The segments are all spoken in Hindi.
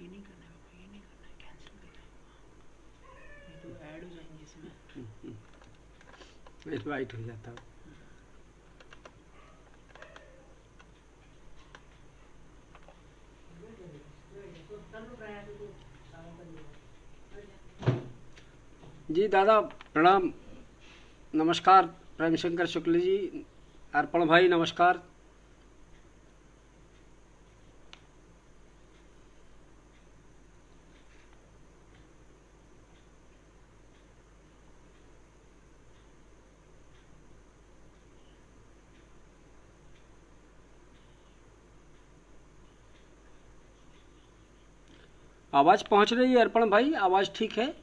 ये नहीं करना है बाबा, ये नहीं करना है, कैंसिल करना है, नहीं तो ऐड हो जाएंगे इसमें, इनवाइट हो जाता है। जी दादा प्रणाम, नमस्कार। प्रेम शंकर शुक्ल जी, अर्पण भाई नमस्कार। आवाज़ पहुंच रही है अर्पण भाई? आवाज़ ठीक है?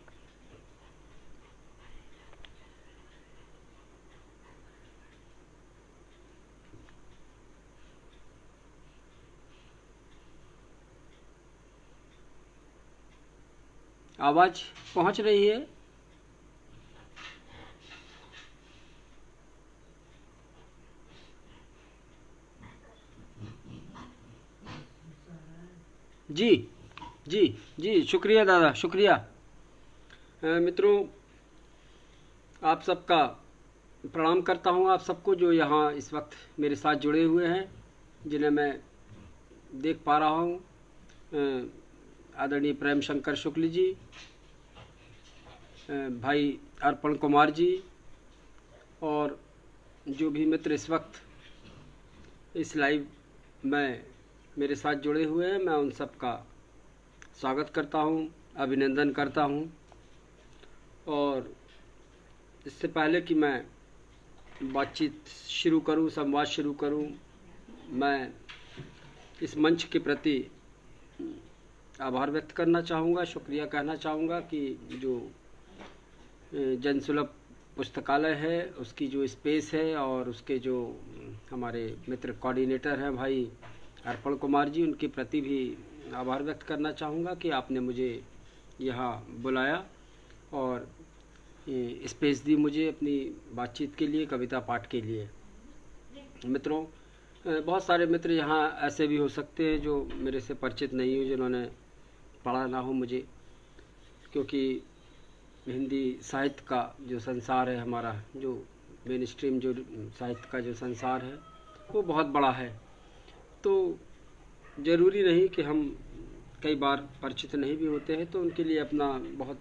आवाज़ पहुंच रही है? जी जी जी, शुक्रिया दादा, शुक्रिया। मित्रों, आप सबका प्रणाम करता हूं, आप सबको जो यहाँ इस वक्त मेरे साथ जुड़े हुए हैं, जिन्हें मैं देख पा रहा हूं। आदरणीय प्रेम शंकर शुक्ल जी, भाई अर्पण कुमार जी, और जो भी मित्र इस वक्त इस लाइव में मेरे साथ जुड़े हुए हैं, मैं उन सब का स्वागत करता हूं, अभिनंदन करता हूं। और इससे पहले कि मैं बातचीत शुरू करूं, संवाद शुरू करूं, मैं इस मंच के प्रति आभार व्यक्त करना चाहूँगा, शुक्रिया कहना चाहूँगा कि जो जनसुलभ पुस्तकालय है उसकी जो स्पेस है और उसके जो हमारे मित्र कोऑर्डिनेटर हैं भाई अर्पण कुमार जी, उनके प्रति भी आभार व्यक्त करना चाहूँगा कि आपने मुझे यहाँ बुलाया और स्पेस दी मुझे अपनी बातचीत के लिए, कविता पाठ के लिए। मित्रों, बहुत सारे मित्र यहाँ ऐसे भी हो सकते हैं जो मेरे से परिचित नहीं हो, जिन्होंने पढ़ा ना हो मुझे, क्योंकि हिंदी साहित्य का जो संसार है हमारा, जो मेन स्ट्रीम जो साहित्य का जो संसार है वो बहुत बड़ा है। तो ज़रूरी नहीं कि हम कई बार परिचित नहीं भी होते हैं, तो उनके लिए अपना बहुत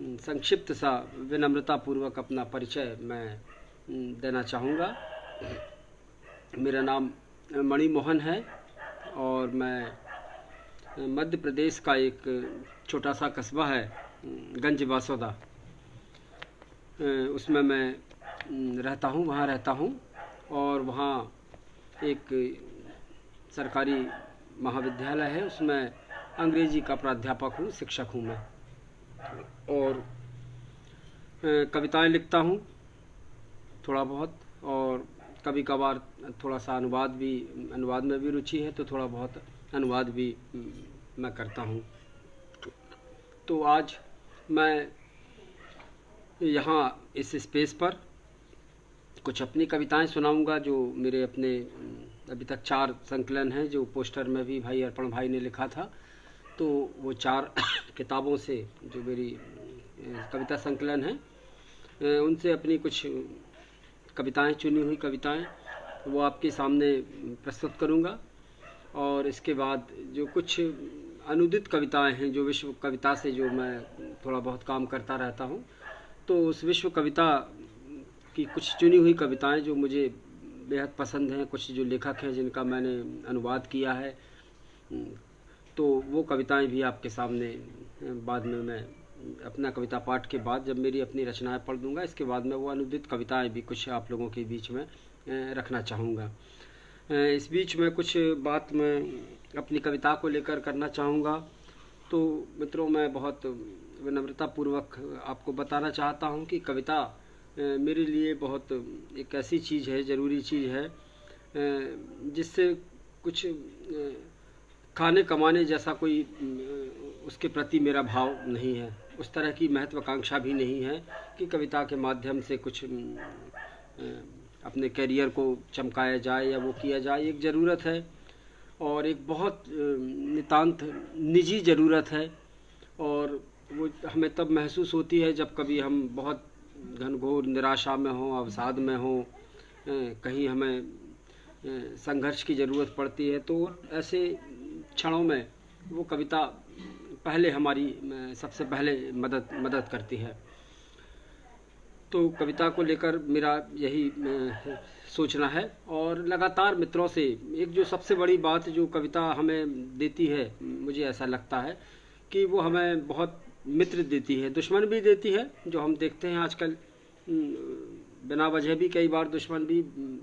संक्षिप्त सा विनम्रतापूर्वक अपना परिचय मैं देना चाहूँगा। मेरा नाम मणिमोहन है और मैं मध्य प्रदेश का एक छोटा सा कस्बा है गंज बासौदा, उसमें मैं रहता हूँ, वहाँ रहता हूँ। और वहाँ एक सरकारी महाविद्यालय है, उसमें अंग्रेजी का प्राध्यापक हूँ, शिक्षक हूँ मैं। और कविताएं लिखता हूँ थोड़ा बहुत, और कभी कभार थोड़ा सा अनुवाद में भी रुचि है, तो थोड़ा बहुत अनुवाद भी मैं करता हूँ। तो आज मैं यहाँ इस स्पेस पर कुछ अपनी कविताएं सुनाऊंगा, जो मेरे अपने अभी तक 4 संकलन हैं, जो पोस्टर में भी भाई अर्पण भाई ने लिखा था। तो वो 4 किताबों से जो मेरी कविता संकलन है, उनसे अपनी कुछ कविताएं, चुनी हुई कविताएं, वो आपके सामने प्रस्तुत करूंगा। और इसके बाद जो कुछ अनुदित कविताएं हैं, जो विश्व कविता से जो मैं थोड़ा बहुत काम करता रहता हूं, तो उस विश्व कविता की कुछ चुनी हुई कविताएं जो मुझे बेहद पसंद हैं, कुछ जो लेखक हैं जिनका मैंने अनुवाद किया है, तो वो कविताएं भी आपके सामने बाद में मैं अपना कविता पाठ के बाद जब मेरी अपनी रचनाएं पढ़ दूंगा, इसके बाद में वो अनुदित कविताएं भी कुछ आप लोगों के बीच में रखना चाहूँगा। इस बीच में कुछ बात मैं अपनी कविता को लेकर करना चाहूँगा। तो मित्रों, मैं बहुत विनम्रतापूर्वक आपको बताना चाहता हूँ कि कविता मेरे लिए बहुत एक ऐसी चीज़ है, ज़रूरी चीज़ है, जिससे कुछ खाने कमाने जैसा कोई उसके प्रति मेरा भाव नहीं है, उस तरह की महत्वाकांक्षा भी नहीं है कि कविता के माध्यम से कुछ अपने करियर को चमकाया जाए या वो किया जाए। एक ज़रूरत है और एक बहुत नितांत निजी ज़रूरत है, और वो हमें तब महसूस होती है जब कभी हम बहुत घनघोर निराशा में हों, अवसाद में हों, कहीं हमें संघर्ष की ज़रूरत पड़ती है। तो ऐसे क्षणों में वो कविता पहले हमारी सबसे पहले मदद करती है। तो कविता को लेकर मेरा यही सोचना है। और लगातार मित्रों से एक जो सबसे बड़ी बात जो कविता हमें देती है, मुझे ऐसा लगता है कि वो हमें बहुत मित्र देती है, दुश्मन भी देती है, जो हम देखते हैं आजकल बिना वजह भी कई बार दुश्मन भी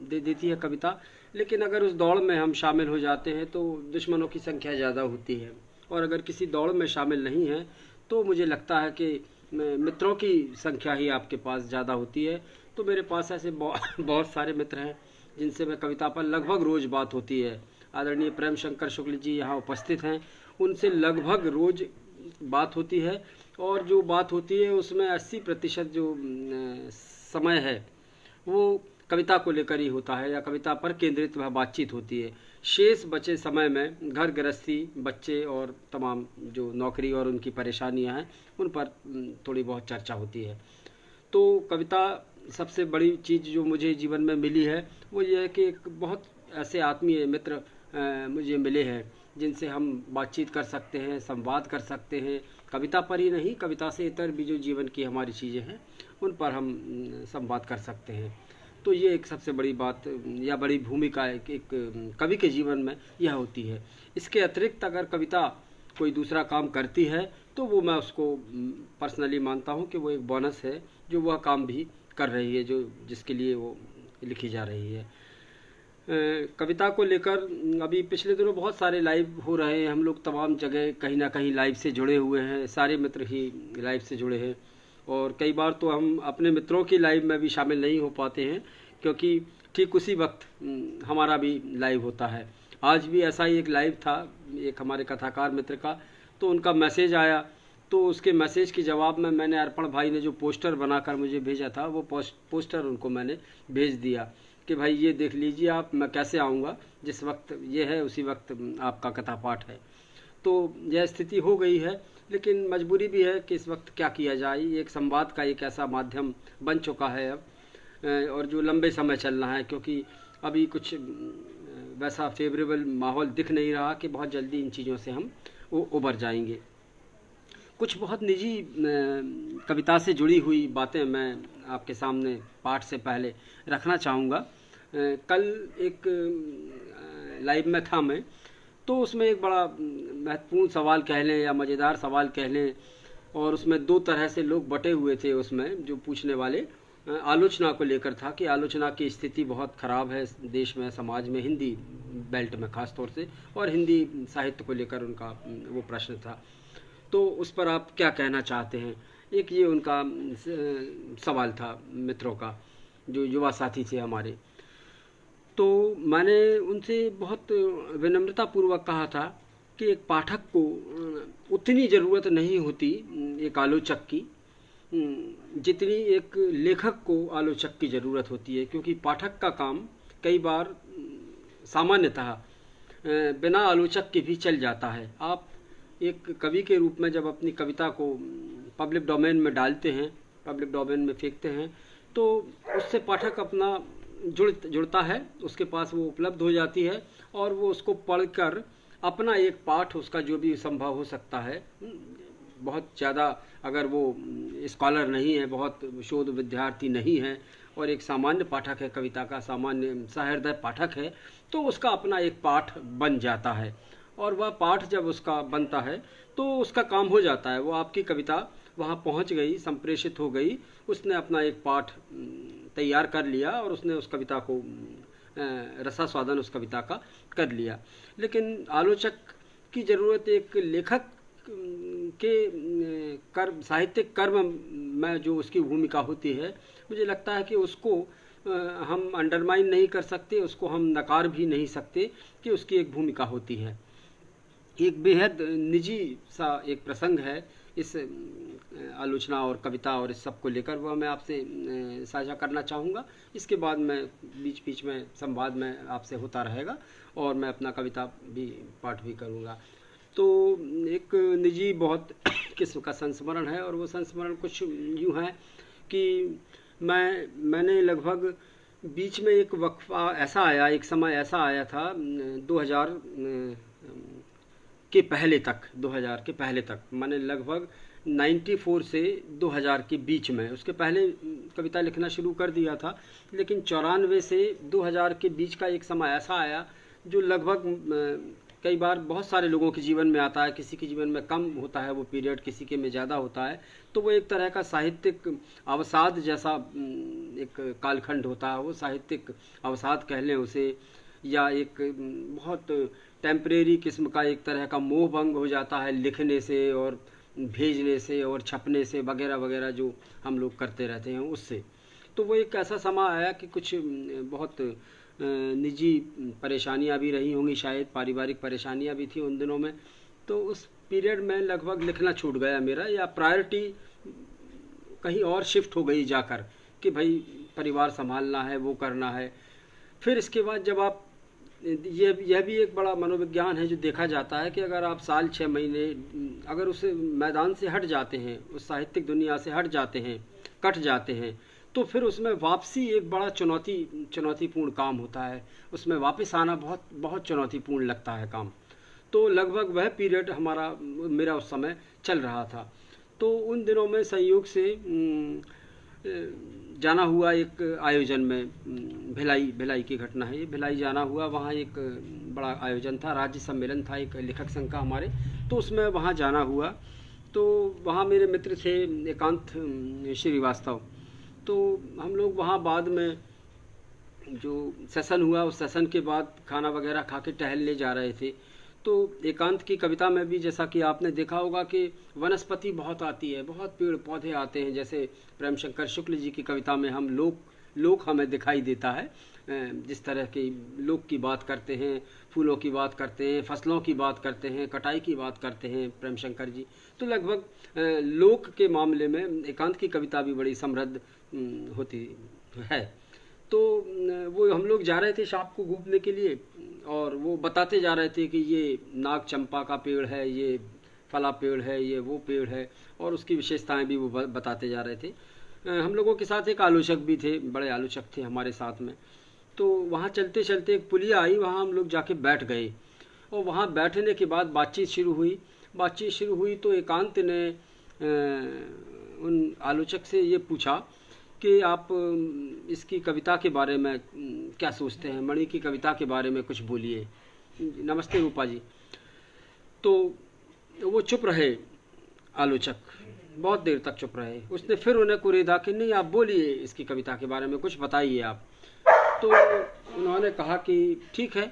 दे देती है कविता। लेकिन अगर उस दौड़ में हम शामिल हो जाते हैं तो दुश्मनों की संख्या ज़्यादा होती है, और अगर किसी दौड़ में शामिल नहीं है तो मुझे लगता है कि मित्रों की संख्या ही आपके पास ज़्यादा होती है। तो मेरे पास ऐसे बहुत सारे मित्र हैं जिनसे मैं कविता पर लगभग रोज़ बात होती है। आदरणीय प्रेम शंकर शुक्ल जी यहाँ उपस्थित हैं, उनसे लगभग रोज़ बात होती है, और जो बात होती है उसमें 80% जो समय है वो कविता को लेकर ही होता है, या कविता पर केंद्रित वह बातचीत होती है। शेष बचे समय में घर गृहस्थी, बच्चे और तमाम जो नौकरी और उनकी परेशानियां हैं उन पर थोड़ी बहुत चर्चा होती है। तो कविता सबसे बड़ी चीज़ जो मुझे जीवन में मिली है वो ये है कि एक बहुत ऐसे आत्मीय मित्र मुझे मिले हैं जिनसे हम बातचीत कर सकते हैं, संवाद कर सकते हैं। कविता पर ही नहीं, कविता से इतर भी जो जीवन की हमारी चीज़ें हैं उन पर हम संवाद कर सकते हैं। तो ये एक सबसे बड़ी बात या बड़ी भूमिका एक कवि के जीवन में यह होती है। इसके अतिरिक्त अगर कविता कोई दूसरा काम करती है तो वो मैं उसको पर्सनली मानता हूँ कि वो एक बोनस है जो वह काम भी कर रही है, जो जिसके लिए वो लिखी जा रही है। कविता को लेकर अभी पिछले दिनों बहुत सारे लाइव हो रहे हैं, हम लोग तमाम जगह कहीं ना कहीं लाइव से जुड़े हुए हैं, सारे मित्र ही लाइव से जुड़े हैं। और कई बार तो हम अपने मित्रों की लाइव में भी शामिल नहीं हो पाते हैं, क्योंकि ठीक उसी वक्त हमारा भी लाइव होता है। आज भी ऐसा ही एक लाइव था एक हमारे कथाकार मित्र का, तो उनका मैसेज आया, तो उसके मैसेज के जवाब में मैंने अर्पण भाई ने जो पोस्टर बनाकर मुझे भेजा था वो पोस्टर उनको मैंने भेज दिया कि भाई ये देख लीजिए आप, मैं कैसे आऊँगा, जिस वक्त ये है उसी वक्त आपका कथा पाठ है। तो यह स्थिति हो गई है, लेकिन मजबूरी भी है कि इस वक्त क्या किया जाए। एक संवाद का एक ऐसा माध्यम बन चुका है अब, और जो लंबे समय चलना है, क्योंकि अभी कुछ वैसा फेवरेबल माहौल दिख नहीं रहा कि बहुत जल्दी इन चीज़ों से हम उबर जाएंगे। कुछ बहुत निजी कविता से जुड़ी हुई बातें मैं आपके सामने पाठ से पहले रखना चाहूँगा। कल एक लाइव में था मैं, तो उसमें एक बड़ा महत्वपूर्ण सवाल कह लें या मज़ेदार सवाल कह लें, और उसमें दो तरह से लोग बटे हुए थे। उसमें जो पूछने वाले आलोचना को लेकर था कि आलोचना की स्थिति बहुत ख़राब है देश में, समाज में, हिंदी बेल्ट में ख़ास तौर से, और हिंदी साहित्य को लेकर उनका वो प्रश्न था। तो उस पर आप क्या कहना चाहते हैं, एक ये उनका सवाल था मित्रों का, जो युवा साथी थे हमारे। तो मैंने उनसे बहुत विनम्रतापूर्वक कहा था कि एक पाठक को उतनी ज़रूरत नहीं होती एक आलोचक की जितनी एक लेखक को आलोचक की ज़रूरत होती है, क्योंकि पाठक का काम कई बार सामान्यतः बिना आलोचक के भी चल जाता है। आप एक कवि के रूप में जब अपनी कविता को पब्लिक डोमेन में डालते हैं, पब्लिक डोमेन में फेंकते हैं, तो उससे पाठक अपना जुड़ता है, उसके पास वो उपलब्ध हो जाती है, और वो उसको पढ़कर अपना एक पाठ उसका जो भी संभव हो सकता है, बहुत ज़्यादा अगर वो स्कॉलर नहीं है, बहुत शोध विद्यार्थी नहीं है, और एक सामान्य पाठक है, कविता का सामान्य सहृदय पाठक है, तो उसका अपना एक पाठ बन जाता है। और वह पाठ जब उसका बनता है तो उसका काम हो जाता है, वो आपकी कविता वहाँ पहुँच गई, संप्रेषित हो गई, उसने अपना एक पाठ तैयार कर लिया और उसने उस कविता को रसास्वादन उस कविता का कर लिया। लेकिन आलोचक की ज़रूरत एक लेखक के कर्म, साहित्यिक कर्म में जो उसकी भूमिका होती है, मुझे लगता है कि उसको हम अंडरमाइन नहीं कर सकते, उसको हम नकार भी नहीं सकते कि उसकी एक भूमिका होती है। एक बेहद निजी सा एक प्रसंग है इस आलोचना और कविता और इस सब को लेकर, वह मैं आपसे साझा करना चाहूँगा। इसके बाद मैं बीच बीच में संवाद में आपसे होता रहेगा और मैं अपना कविता भी पाठ भी करूँगा। तो एक निजी बहुत किस्म का संस्मरण है, और वो संस्मरण कुछ यूँ है कि मैंने लगभग बीच में एक वक्फा ऐसा आया, एक समय ऐसा आया था 2000 के पहले तक मैंने लगभग 94 से 2000 के बीच में, उसके पहले कविता लिखना शुरू कर दिया था, लेकिन 94 से 2000 के बीच का एक समय ऐसा आया जो लगभग कई बार बहुत सारे लोगों के जीवन में आता है। किसी के जीवन में कम होता है वो पीरियड, किसी के में ज़्यादा होता है। तो वो एक तरह का साहित्यिक अवसाद जैसा एक कालखंड होता है, वो साहित्यिक अवसाद कह लें उसे, या एक बहुत टेम्परेरी किस्म का एक तरह का मोह भंग हो जाता है लिखने से और भेजने से और छपने से वगैरह वगैरह जो हम लोग करते रहते हैं उससे। तो वो एक ऐसा समय आया कि कुछ बहुत निजी परेशानियां भी रही होंगी, शायद पारिवारिक परेशानियां भी थी उन दिनों में। तो उस पीरियड में लगभग लिखना छूट गया मेरा, या प्रायोरिटी कहीं और शिफ्ट हो गई जाकर कि भाई परिवार संभालना है, वो करना है। फिर इसके बाद जब आप यह भी एक बड़ा मनोविज्ञान है जो देखा जाता है कि अगर आप साल 6 महीने अगर उस मैदान से हट जाते हैं, उस साहित्यिक दुनिया से हट जाते हैं, कट जाते हैं, तो फिर उसमें वापसी एक बड़ा चुनौतीपूर्ण काम होता है। उसमें वापस आना बहुत बहुत चुनौतीपूर्ण लगता है काम। तो लगभग वह पीरियड मेरा उस समय चल रहा था। तो उन दिनों में संयोग से जाना हुआ एक आयोजन में, भिलाई की घटना है ये, भिलाई जाना हुआ, वहाँ एक बड़ा आयोजन था, राज्य सम्मेलन था एक लेखक संघ का हमारे, तो उसमें वहाँ जाना हुआ। तो वहाँ मेरे मित्र थे एकांत श्रीवास्तव। तो हम लोग वहाँ बाद में जो सेशन हुआ, उस सेशन के बाद खाना वगैरह खा के टहलने जा रहे थे। तो एकांत की कविता में भी जैसा कि आपने देखा होगा कि वनस्पति बहुत आती है, बहुत पेड़ पौधे आते हैं। जैसे प्रेमशंकर शुक्ल जी की कविता में हम लोक हमें दिखाई देता है, जिस तरह के लोक की बात करते हैं, फूलों की बात करते हैं, फसलों की बात करते हैं, कटाई की बात करते हैं प्रेमशंकर जी। तो लगभग लोक के मामले में एकांत की कविता भी बड़ी समृद्ध होती है। तो वो हम लोग जा रहे थे शाम को घूमने के लिए, और वो बताते जा रहे थे कि ये नाग चंपा का पेड़ है, ये फला पेड़ है, ये वो पेड़ है, और उसकी विशेषताएं भी वो बताते जा रहे थे। हम लोगों के साथ एक आलोचक भी थे, बड़े आलोचक थे हमारे साथ में। तो वहाँ चलते चलते एक पुलिया आई, वहाँ हम लोग जाके बैठ गए, और वहाँ बैठने के बाद बातचीत शुरू हुई। तो एकांत ने उन आलोचक से ये पूछा कि आप इसकी कविता के बारे में क्या सोचते हैं, मणि की कविता के बारे में कुछ बोलिए। नमस्ते रूपा जी। तो वो चुप रहे, आलोचक बहुत देर तक चुप रहे। उसने फिर उन्हें कुरेदा कि नहीं, आप बोलिए, इसकी कविता के बारे में कुछ बताइए आप। तो उन्होंने कहा कि ठीक है,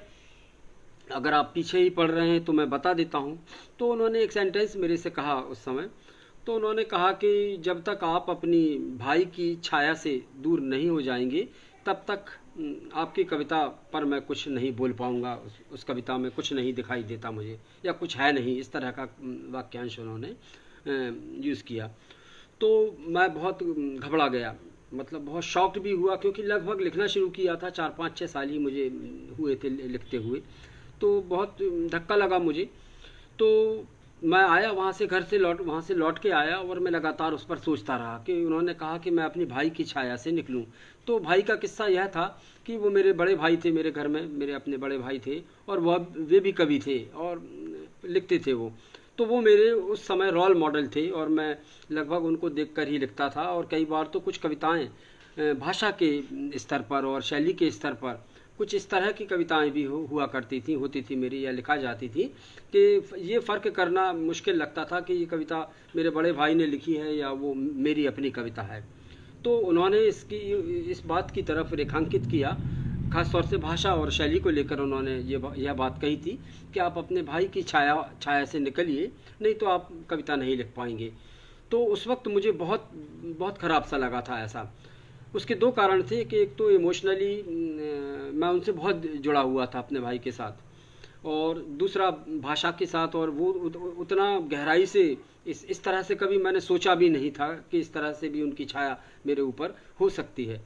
अगर आप पीछे ही पढ़ रहे हैं तो मैं बता देता हूँ। तो उन्होंने एक सेंटेंस मेरे से कहा उस समय। तो उन्होंने कहा कि जब तक आप अपनी भाई की छाया से दूर नहीं हो जाएंगे, तब तक आपकी कविता पर मैं कुछ नहीं बोल पाऊंगा, उस कविता में कुछ नहीं दिखाई देता मुझे, या कुछ है नहीं, इस तरह का वाक्यांश उन्होंने यूज़ किया। तो मैं बहुत घबरा गया, मतलब बहुत शॉक्ड भी हुआ, क्योंकि लगभग लिखना शुरू किया था, 4-5-6 साल ही मुझे हुए थे लिखते हुए। तो बहुत धक्का लगा मुझे। तो मैं आया वहाँ से लौट के आया, और मैं लगातार उस पर सोचता रहा कि उन्होंने कहा कि मैं अपनी भाई की छाया से निकलूं। तो भाई का किस्सा यह था कि वो मेरे बड़े भाई थे, मेरे घर में मेरे अपने बड़े भाई थे, और वे भी कवि थे और लिखते थे वो। तो वो मेरे उस समय रोल मॉडल थे, और मैं लगभग उनको देखकर ही लिखता था। और कई बार तो कुछ कविताएं भाषा के स्तर पर और शैली के स्तर पर कुछ इस तरह की कविताएं भी होती थी मेरी, या लिखा जाती थी कि ये फ़र्क करना मुश्किल लगता था कि ये कविता मेरे बड़े भाई ने लिखी है या वो मेरी अपनी कविता है। तो उन्होंने इस बात की तरफ रेखांकित किया, खास तौर से भाषा और शैली को लेकर उन्होंने यह बात कही थी कि आप अपने भाई की छाया से निकलिए, नहीं तो आप कविता नहीं लिख पाएंगे। तो उस वक्त मुझे बहुत बहुत ख़राब सा लगा था ऐसा। उसके दो कारण थे कि एक तो इमोशनली मैं उनसे बहुत जुड़ा हुआ था अपने भाई के साथ, और दूसरा भाषा के साथ, और वो उतना गहराई से इस तरह से कभी मैंने सोचा भी नहीं था कि इस तरह से भी उनकी छाया मेरे ऊपर हो सकती है।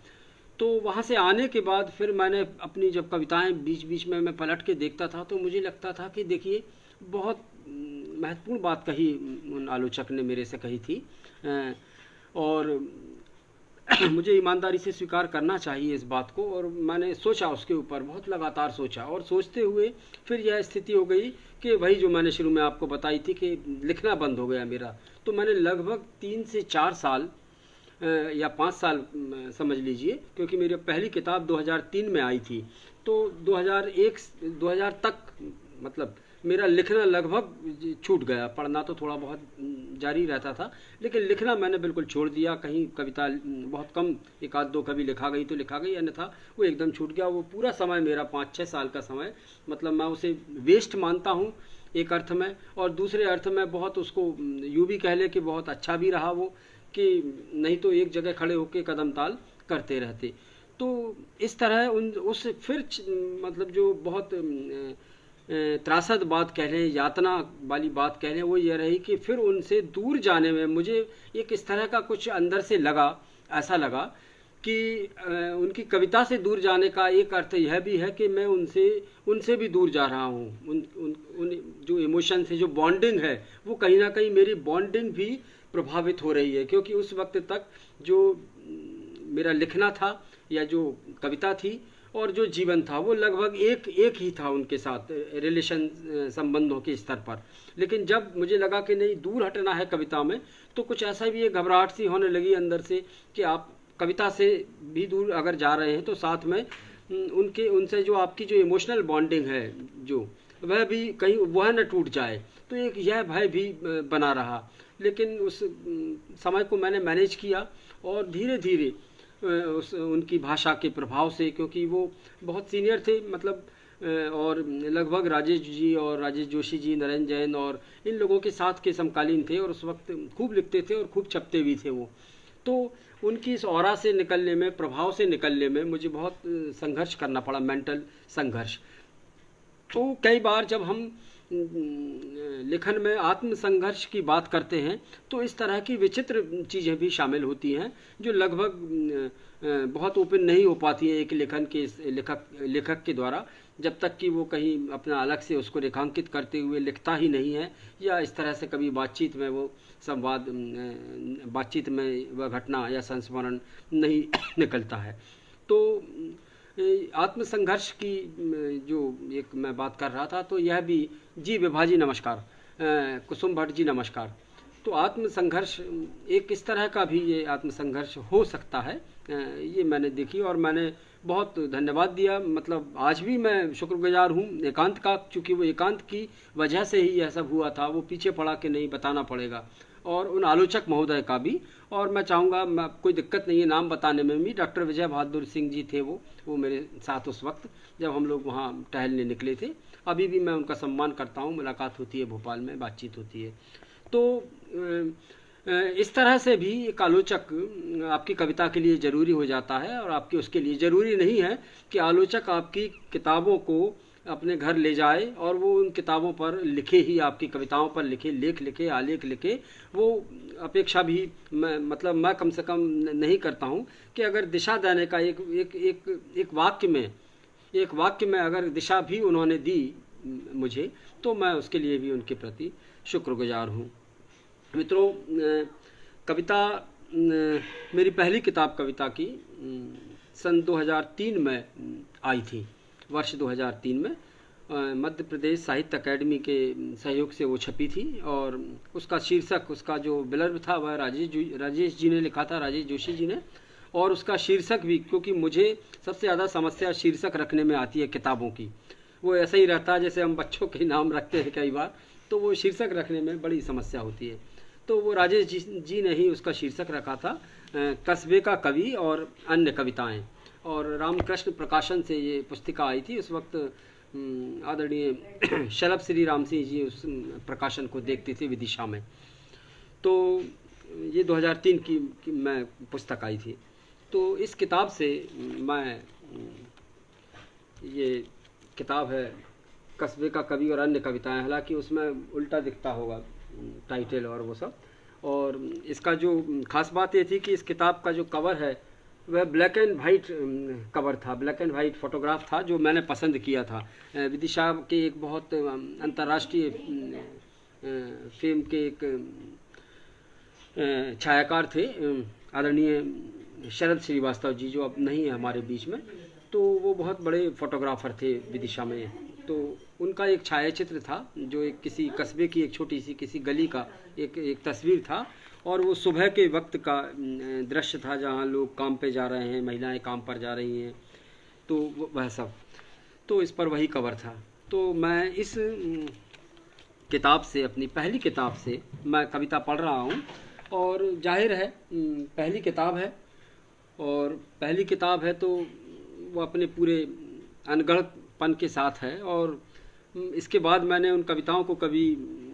तो वहाँ से आने के बाद फिर मैंने अपनी जब कविताएं बीच बीच में मैं पलट के देखता था तो मुझे लगता था कि देखिए बहुत महत्वपूर्ण बात कही उन आलोचक ने मेरे से कही थी, और मुझे ईमानदारी से स्वीकार करना चाहिए इस बात को। और मैंने सोचा उसके ऊपर, बहुत लगातार सोचा, और सोचते हुए फिर यह स्थिति हो गई कि वही जो मैंने शुरू में आपको बताई थी कि लिखना बंद हो गया मेरा। तो मैंने लगभग 3 से 4 साल या 5 साल समझ लीजिए, क्योंकि मेरी पहली किताब 2003 में आई थी, तो 2000 तक मतलब मेरा लिखना लगभग छूट गया। पढ़ना तो थोड़ा बहुत जारी रहता था, लेकिन लिखना मैंने बिल्कुल छोड़ दिया। कहीं कविता बहुत कम, 1-2 कभी लिखा गई तो लिखा गई, अन्यथा वो एकदम छूट गया। वो पूरा समय मेरा 5-6 साल का समय, मतलब मैं उसे वेस्ट मानता हूँ एक अर्थ में, और दूसरे अर्थ में बहुत उसको यूँ भी कह ले कि बहुत अच्छा भी रहा वो, कि नहीं तो एक जगह खड़े होकर कदम ताल करते रहते। तो इस तरह उस फिर मतलब जो बहुत त्रासद बात कह लें, यातना वाली बात कह लें, वो ये रही कि फिर उनसे दूर जाने में मुझे एक इस तरह का कुछ अंदर से लगा, ऐसा लगा कि उनकी कविता से दूर जाने का एक अर्थ यह भी है कि मैं उनसे भी दूर जा रहा हूँ। उन जो इमोशन से जो बॉन्डिंग है, वो कहीं ना कहीं मेरी बॉन्डिंग भी प्रभावित हो रही है, क्योंकि उस वक्त तक जो मेरा लिखना था या जो कविता थी और जो जीवन था वो लगभग एक ही था उनके साथ, रिलेशन संबंधों के स्तर पर। लेकिन जब मुझे लगा कि नहीं, दूर हटना है कविता में, तो कुछ ऐसा भी एक घबराहट सी होने लगी अंदर से कि आप कविता से भी दूर अगर जा रहे हैं तो साथ में उनसे जो आपकी जो इमोशनल बॉन्डिंग है जो, वह भी कहीं वह न टूट जाए। तो एक यह भय भी बना रहा। लेकिन उस समय को मैंने मैनेज किया, और धीरे धीरे उनकी भाषा के प्रभाव से, क्योंकि वो बहुत सीनियर थे, मतलब और लगभग राजेश जी और राजेश जोशी जी, नरेंद्र जैन और इन लोगों के साथ के समकालीन थे, और उस वक्त खूब लिखते थे और खूब छपते भी थे वो। तो उनकी इस ऑरा से निकलने में, प्रभाव से निकलने में मुझे बहुत संघर्ष करना पड़ा, मेंटल संघर्ष। तो कई बार जब हम लेखन में आत्मसंघर्ष की बात करते हैं तो इस तरह की विचित्र चीज़ें भी शामिल होती हैं जो लगभग बहुत ओपन नहीं हो पाती है एक लेखन के लेखक के द्वारा, जब तक कि वो कहीं अपना अलग से उसको रेखांकित करते हुए लिखता ही नहीं है, या इस तरह से कभी बातचीत में वो संवाद, बातचीत में वह घटना या संस्मरण नहीं निकलता है। तो आत्मसंघर्ष की जो एक मैं बात कर रहा था, तो यह भी जी विभा जी नमस्कार, कुसुम भट्ट जी नमस्कार। तो आत्मसंघर्ष एक इस तरह का भी ये आत्मसंघर्ष हो सकता है, ये मैंने देखी और मैंने बहुत धन्यवाद दिया। मतलब आज भी मैं शुक्रगुजार हूँ एकांत का, चूँकि वो एकांत की वजह से ही यह सब हुआ था, वो पीछे पड़ा कि नहीं बताना पड़ेगा, और उन आलोचक महोदय का भी। और मैं चाहूँगा, कोई दिक्कत नहीं है नाम बताने में भी, डॉक्टर विजय बहादुर सिंह जी थे वो मेरे साथ उस वक्त जब हम लोग वहाँ टहलने निकले थे। अभी भी मैं उनका सम्मान करता हूँ, मुलाकात होती है भोपाल में, बातचीत होती है। तो इस तरह से भी एक आलोचक आपकी कविता के लिए ज़रूरी हो जाता है, और आपकी उसके लिए ज़रूरी नहीं है कि आलोचक आपकी किताबों को अपने घर ले जाए और वो उन किताबों पर लिखे ही, आपकी कविताओं पर लिखे, लेख लिखे, आलेख लिखे। वो अपेक्षा भी मैं कम से कम नहीं करता हूँ कि अगर दिशा देने का एक वाक्य में अगर दिशा भी उन्होंने दी मुझे, तो मैं उसके लिए भी उनके प्रति शुक्रगुजार हूँ। मित्रों, कविता, मेरी पहली किताब कविता की सन 2003 में आई थी, वर्ष 2003 में मध्य प्रदेश साहित्य अकेडमी के सहयोग से वो छपी थी, और उसका शीर्षक, उसका जो ब्लर्ब था वह राजेश जी ने लिखा था, राजेश जोशी जी ने। और उसका शीर्षक भी, क्योंकि मुझे सबसे ज़्यादा समस्या शीर्षक रखने में आती है किताबों की, वो ऐसा ही रहता है जैसे हम बच्चों के नाम रखते हैं कई बार, तो वो शीर्षक रखने में बड़ी समस्या होती है। तो वो राजेश जी ने ही उसका शीर्षक रखा था कस्बे का कवि और अन्य कविताएं, और रामकृष्ण प्रकाशन से ये पुस्तिका आई थी। उस वक्त आदरणीय शलभ श्री राम सिंह जी उस प्रकाशन को देखते थे विदिशा में। तो ये 2003 की मैं पुस्तक आई थी। तो इस किताब से मैं, ये किताब है कस्बे का कवि और अन्य कविताएं, हालांकि उसमें उल्टा दिखता होगा टाइटल और वो सब। और इसका जो खास बात ये थी कि इस किताब का जो कवर है वह ब्लैक एंड वाइट कवर था, ब्लैक एंड वाइट फोटोग्राफ था, जो मैंने पसंद किया था। विदिशा के एक बहुत अंतर्राष्ट्रीय फिल्म के एक छायाकार थे आदरणीय शरद श्रीवास्तव जी, जो अब नहीं है हमारे बीच में। तो वो बहुत बड़े फोटोग्राफर थे विदिशा में। तो उनका एक छायाचित्र था जो एक किसी कस्बे की एक छोटी सी किसी गली का एक तस्वीर था, और वो सुबह के वक्त का दृश्य था जहाँ लोग काम पे जा रहे हैं, महिलाएं काम पर जा रही हैं, तो वह सब। तो इस पर वही कवर था। तो मैं इस किताब से, अपनी पहली किताब से मैं कविता पढ़ रहा हूँ, और जाहिर है पहली किताब है, और पहली किताब है तो वो अपने पूरे अनगढ़पन के साथ है। और इसके बाद मैंने उन कविताओं को कभी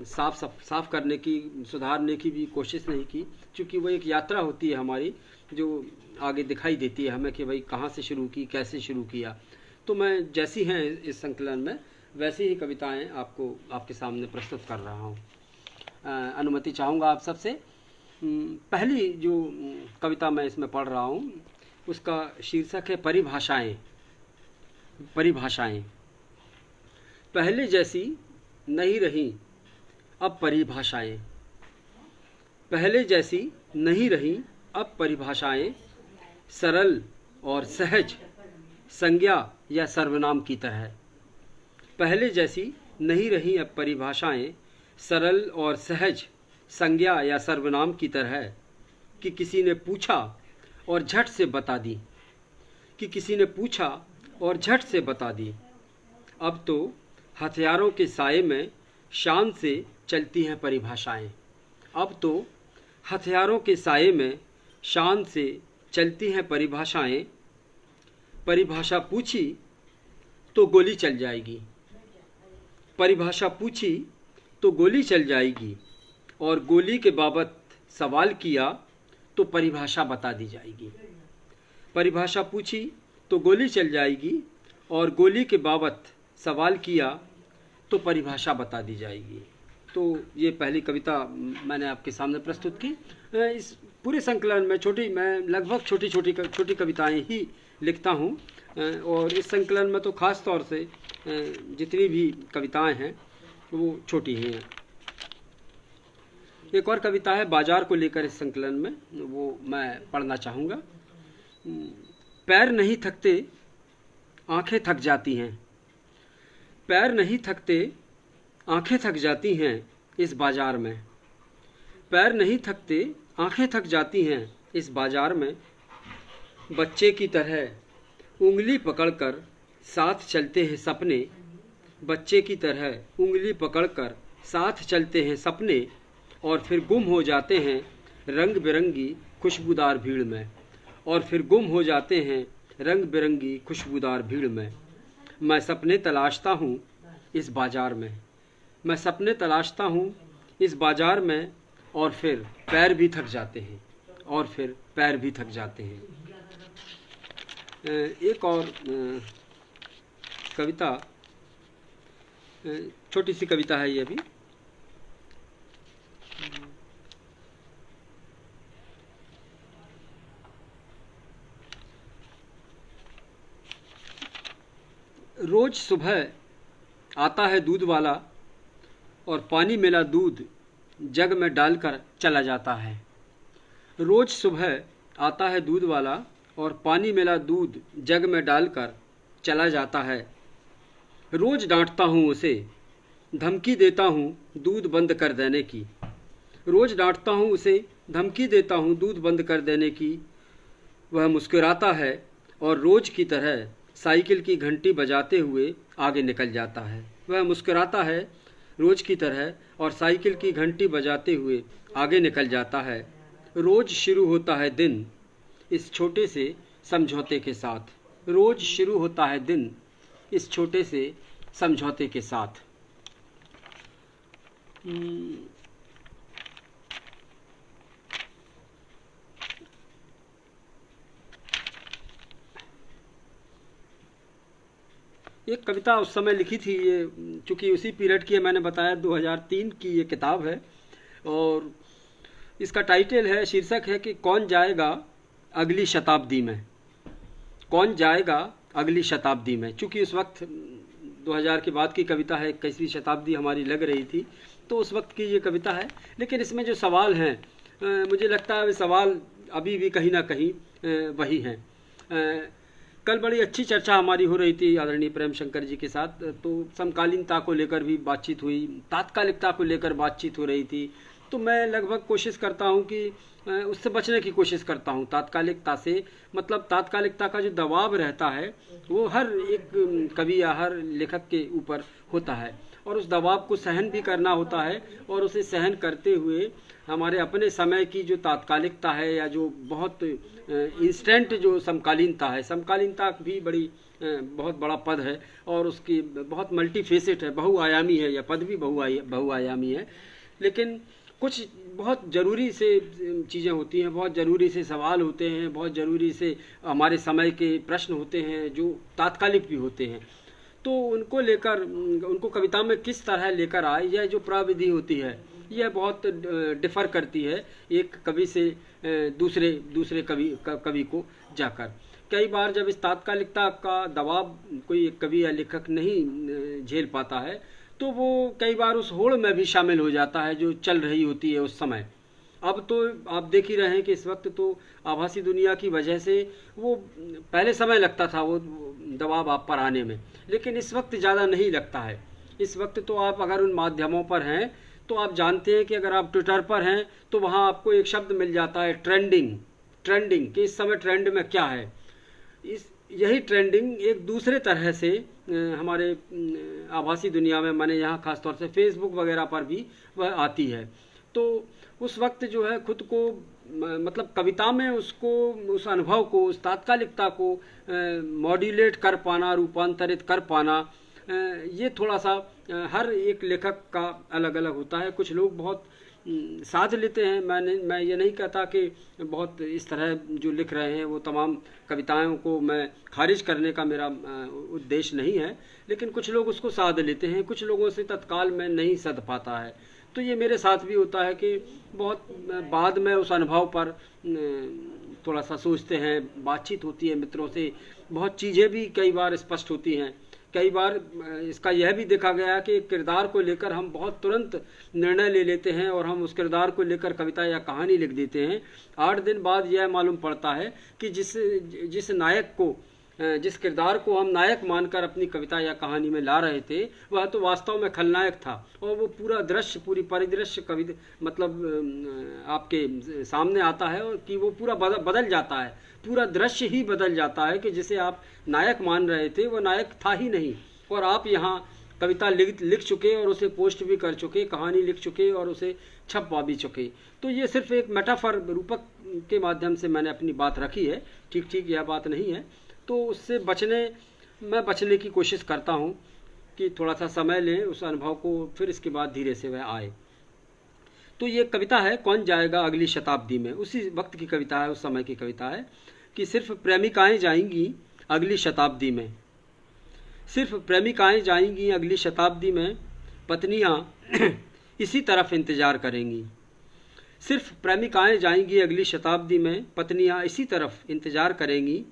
साफ करने की, सुधारने की भी कोशिश नहीं की, क्योंकि वो एक यात्रा होती है हमारी जो आगे दिखाई देती है हमें कि भाई कहाँ से शुरू की, कैसे शुरू किया। तो मैं जैसी हैं इस संकलन में वैसी ही कविताएं आपको आपके सामने प्रस्तुत कर रहा हूँ। अनुमति चाहूँगा आप सबसे। पहली जो कविता मैं इसमें पढ़ रहा हूँ उसका शीर्षक है परिभाषाएं। परिभाषाएं। पहले जैसी नहीं रही अब परिभाषाएं, पहले जैसी नहीं रही अब परिभाषाएं, सरल और सहज संज्ञा या सर्वनाम की तरह। पहले जैसी नहीं रही अब परिभाषाएं, सरल और सहज संज्ञा या सर्वनाम की तरह, कि किसी ने पूछा और झट से बता दी, कि किसी ने पूछा और झट से बता दी। अब तो हथियारों के साए में शान से चलती हैं परिभाषाएं। अब तो हथियारों के साए में शान से चलती हैं परिभाषाएं। परिभाषा पूछी तो गोली चल जाएगी, परिभाषा पूछी तो गोली चल जाएगी, और गोली के बाबत सवाल किया तो परिभाषा बता दी जाएगी। परिभाषा पूछी तो गोली चल जाएगी, और गोली के बाबत सवाल किया तो परिभाषा बता दी जाएगी। तो ये पहली कविता मैंने आपके सामने प्रस्तुत की। इस पूरे संकलन में मैं लगभग छोटी कविताएं ही लिखता हूँ, और इस संकलन में तो ख़ास तौर से जितनी भी कविताएं हैं वो छोटी ही हैं। एक और कविता है बाजार को लेकर इस संकलन में, वो मैं पढ़ना चाहूँगा। पैर नहीं थकते आंखें थक जाती हैं, पैर नहीं थकते आंखें थक जाती हैं इस बाजार में। पैर नहीं थकते आंखें थक जाती हैं इस बाजार में। बच्चे की तरह उंगली पकड़कर साथ चलते हैं सपने, बच्चे की तरह उंगली पकड़कर साथ चलते हैं सपने, और फिर गुम हो जाते हैं रंग बिरंगी खुशबूदार भीड़ में, और फिर गुम हो जाते हैं रंग बिरंगी खुशबूदार भीड़ में। मैं सपने तलाशता हूँ इस बाजार में, मैं सपने तलाशता हूँ इस बाजार में, और फिर पैर भी थक जाते हैं, और फिर पैर भी थक जाते हैं। एक और कविता, छोटी सी कविता है ये भी। रोज सुबह आता है दूध वाला, और पानी मिला दूध जग में डालकर चला जाता है। रोज सुबह आता है दूध वाला, और पानी मिला दूध जग में डालकर चला जाता है। रोज डांटता हूँ उसे, धमकी देता हूँ दूध बंद कर देने की। रोज डांटता हूँ उसे, धमकी देता हूँ दूध बंद कर देने की। वह मुस्कुराता है और रोज की तरह साइकिल की घंटी बजाते हुए आगे निकल जाता है। वह मुस्कुराता है रोज की तरह और साइकिल की घंटी बजाते हुए आगे निकल जाता है। रोज शुरू होता है दिन इस छोटे से समझौते के साथ। रोज शुरू होता है दिन इस छोटे से समझौते के साथ। एक कविता उस समय लिखी थी, ये चूँकि उसी पीरियड की है, मैंने बताया 2003 की ये किताब है, और इसका टाइटल है, शीर्षक है कि कौन जाएगा अगली शताब्दी में, कौन जाएगा अगली शताब्दी में। चूँकि उस वक्त 2000 के बाद की कविता है, 21वीं शताब्दी हमारी लग रही थी, तो उस वक्त की ये कविता है। लेकिन इसमें जो सवाल हैं, मुझे लगता है वे सवाल अभी भी कहीं ना कहीं वही हैं। कल बड़ी अच्छी चर्चा हमारी हो रही थी आदरणीय प्रेम शंकर जी के साथ, तो समकालीनता को लेकर भी बातचीत हुई, तात्कालिकता को लेकर बातचीत हो रही थी। तो मैं लगभग कोशिश करता हूं कि उससे बचने की कोशिश करता हूं, तात्कालिकता से। मतलब तात्कालिकता का जो दबाव रहता है वो हर एक कवि या हर लेखक के ऊपर होता है, और उस दबाव को सहन भी करना होता है, और उसे सहन करते हुए हमारे अपने समय की जो तात्कालिकता है या जो बहुत इंस्टेंट जो समकालीनता है, समकालीनता भी बड़ी बहुत बड़ा पद है, और उसकी बहुत मल्टीफेसेट है, बहुआयामी है, यह पद भी बहुआयामी है। लेकिन कुछ बहुत ज़रूरी से चीज़ें होती हैं, बहुत ज़रूरी से सवाल होते हैं, बहुत ज़रूरी से हमारे समय के प्रश्न होते हैं जो तात्कालिक भी होते हैं। तो उनको लेकर, उनको कविता में किस तरह लेकर आए, यह जो प्रविधि होती है यह बहुत डिफ़र करती है एक कवि से दूसरे कवि को जाकर। कई बार जब इस तात्कालिकता का दबाव कोई एक कवि या लेखक नहीं झेल पाता है, तो वो कई बार उस होड़ में भी शामिल हो जाता है जो चल रही होती है उस समय। अब तो आप देख ही रहे हैं कि इस वक्त तो आभासी दुनिया की वजह से वो पहले समय लगता था वो दबाव आप पर आने में, लेकिन इस वक्त ज़्यादा नहीं लगता है। इस वक्त तो आप अगर उन माध्यमों पर हैं तो आप जानते हैं कि अगर आप ट्विटर पर हैं तो वहाँ आपको एक शब्द मिल जाता है, ट्रेंडिंग, कि इस समय ट्रेंड में क्या है। यही ट्रेंडिंग एक दूसरे तरह से हमारे आभासी दुनिया में, माने यहाँ खासतौर से फेसबुक वगैरह पर भी वह आती है। तो उस वक्त जो है खुद को मतलब कविता में उसको, उस अनुभव को, उस तात्कालिकता को मॉड्यूलेट कर पाना, रूपांतरित कर पाना, ये थोड़ा सा हर एक लेखक का अलग अलग होता है। कुछ लोग बहुत साध लेते हैं। मैं ये नहीं कहता कि बहुत इस तरह जो लिख रहे हैं वो तमाम कविताओं को मैं खारिज करने का मेरा उद्देश्य नहीं है, लेकिन कुछ लोग उसको साध लेते हैं, कुछ लोगों से तत्काल में नहीं सध पाता है। तो ये मेरे साथ भी होता है कि बहुत बाद में उस अनुभव पर थोड़ा सा सोचते हैं, बातचीत होती है मित्रों से, बहुत चीज़ें भी कई बार स्पष्ट होती हैं। कई बार इसका यह भी देखा गया है कि किरदार को लेकर हम बहुत तुरंत निर्णय ले लेते हैं और हम उस किरदार को लेकर कविता या कहानी लिख देते हैं। 8 दिन बाद यह मालूम पड़ता है कि जिस नायक को, जिस किरदार को हम नायक मानकर अपनी कविता या कहानी में ला रहे थे, वह तो वास्तव में खलनायक था, और वो पूरा दृश्य, पूरी परिदृश्य कविता मतलब आपके सामने आता है, और कि वो पूरा बदल जाता है, पूरा दृश्य ही बदल जाता है कि जिसे आप नायक मान रहे थे वो नायक था ही नहीं, और आप यहाँ कविता लिख चुके और उसे पोस्ट भी कर चुके, कहानी लिख चुके और उसे छपवा भी चुके। तो ये सिर्फ एक मेटाफर रूपक के माध्यम से मैंने अपनी बात रखी है, ठीक यह बात नहीं है। तो उससे मैं बचने की कोशिश करता हूँ कि थोड़ा सा समय लें उस अनुभव को, फिर इसके बाद धीरे से वह आए। तो ये कविता है कौन जाएगा अगली शताब्दी में, उसी वक्त की कविता है, उस समय की कविता है कि सिर्फ प्रेमिकाएं जाएंगी अगली शताब्दी में, सिर्फ प्रेमिकाएं जाएंगी अगली शताब्दी में, पत्नियां इसी तरफ इंतज़ार करेंगी। सिर्फ प्रेमिकाएं जाएंगी अगली शताब्दी में, पत्नियां इसी तरफ इंतज़ार करेंगी।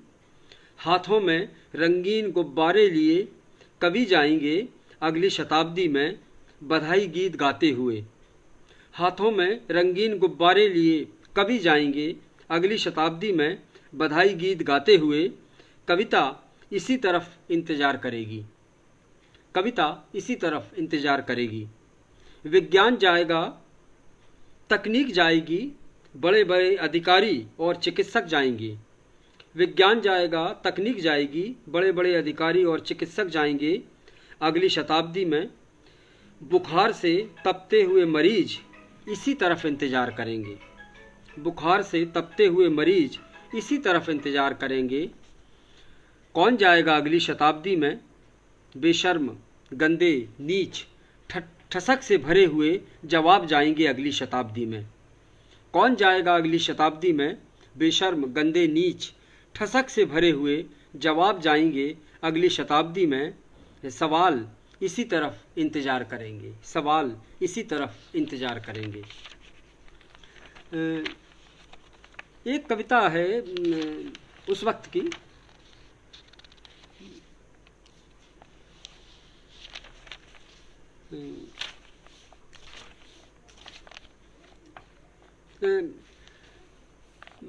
हाथों में रंगीन गुब्बारे लिए कवि जाएंगे अगली शताब्दी में, बधाई गीत गाते हुए। हाथों में रंगीन गुब्बारे लिए कवि जाएंगे अगली शताब्दी में, बधाई गीत गाते हुए। कविता इसी तरफ इंतज़ार करेगी, कविता इसी तरफ इंतज़ार करेगी। विज्ञान जाएगा, तकनीक जाएगी, बड़े बड़े अधिकारी और चिकित्सक जाएंगे। विज्ञान जाएगा, तकनीक जाएगी, बड़े बड़े अधिकारी और चिकित्सक जाएंगे अगली शताब्दी में। बुखार से तपते हुए मरीज इसी तरफ इंतज़ार करेंगे, बुखार से तपते हुए मरीज इसी तरफ इंतज़ार करेंगे। कौन जाएगा अगली शताब्दी में, बेशर्म, गंदे, नीच, ठसक से भरे हुए जवाब जाएंगे अगली शताब्दी में। कौन जाएगा अगली शताब्दी में, बेशर्म, गंदे, नीच, ठसक से भरे हुए जवाब जाएंगे अगली शताब्दी में। सवाल इसी तरफ इंतज़ार करेंगे, सवाल इसी तरफ इंतज़ार करेंगे। एक कविता है उस वक्त की,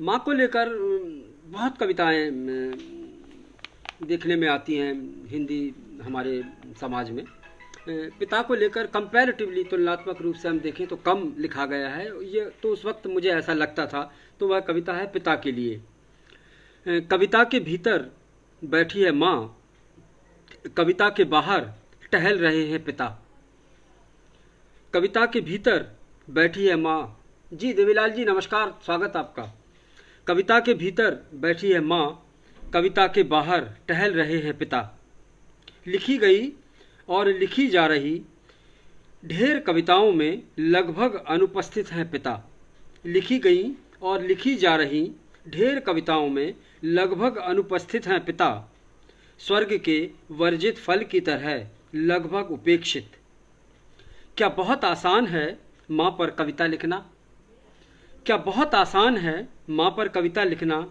माँ को लेकर बहुत कविताएं देखने में आती हैं हिंदी हमारे समाज में। पिता को लेकर कंपैरेटिवली तुलनात्मक रूप से हम देखें तो कम लिखा गया है, ये तो उस वक्त मुझे ऐसा लगता था। तो वह कविता है पिता के लिए। कविता के भीतर बैठी है माँ, कविता के बाहर टहल रहे हैं पिता। कविता के भीतर बैठी है माँ। जी देवीलाल जी नमस्कार, स्वागत आपका। कविता के भीतर बैठी है माँ, कविता के बाहर टहल रहे हैं पिता। लिखी गई और लिखी जा रही ढेर कविताओं में लगभग अनुपस्थित हैं पिता। लिखी गई और लिखी जा रही ढेर कविताओं में लगभग अनुपस्थित हैं पिता। स्वर्ग के वर्जित फल की तरह लगभग उपेक्षित। क्या बहुत आसान है माँ पर कविता लिखना? क्या बहुत आसान है माँ पर कविता लिखना?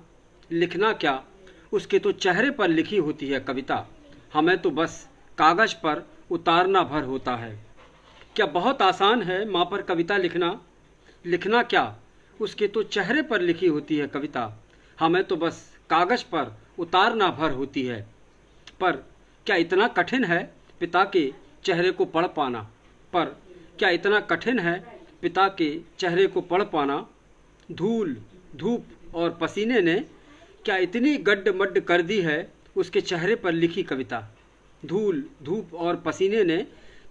लिखना क्या, उसके तो चेहरे पर लिखी होती है कविता, हमें तो बस कागज़ पर उतारना भर होता है। क्या बहुत आसान है माँ पर कविता लिखना? लिखना क्या, उसके तो चेहरे पर लिखी होती है कविता, हमें तो बस कागज़ पर उतारना भर होती है। पर क्या इतना कठिन है पिता के चेहरे को पढ़ पाना? पर क्या इतना कठिन है पिता के चेहरे को पढ़ पाना? धूल, धूप और पसीने ने क्या इतनी गड्ढ-मड्ढ कर दी है उसके चेहरे पर लिखी कविता? धूल, धूप और पसीने ने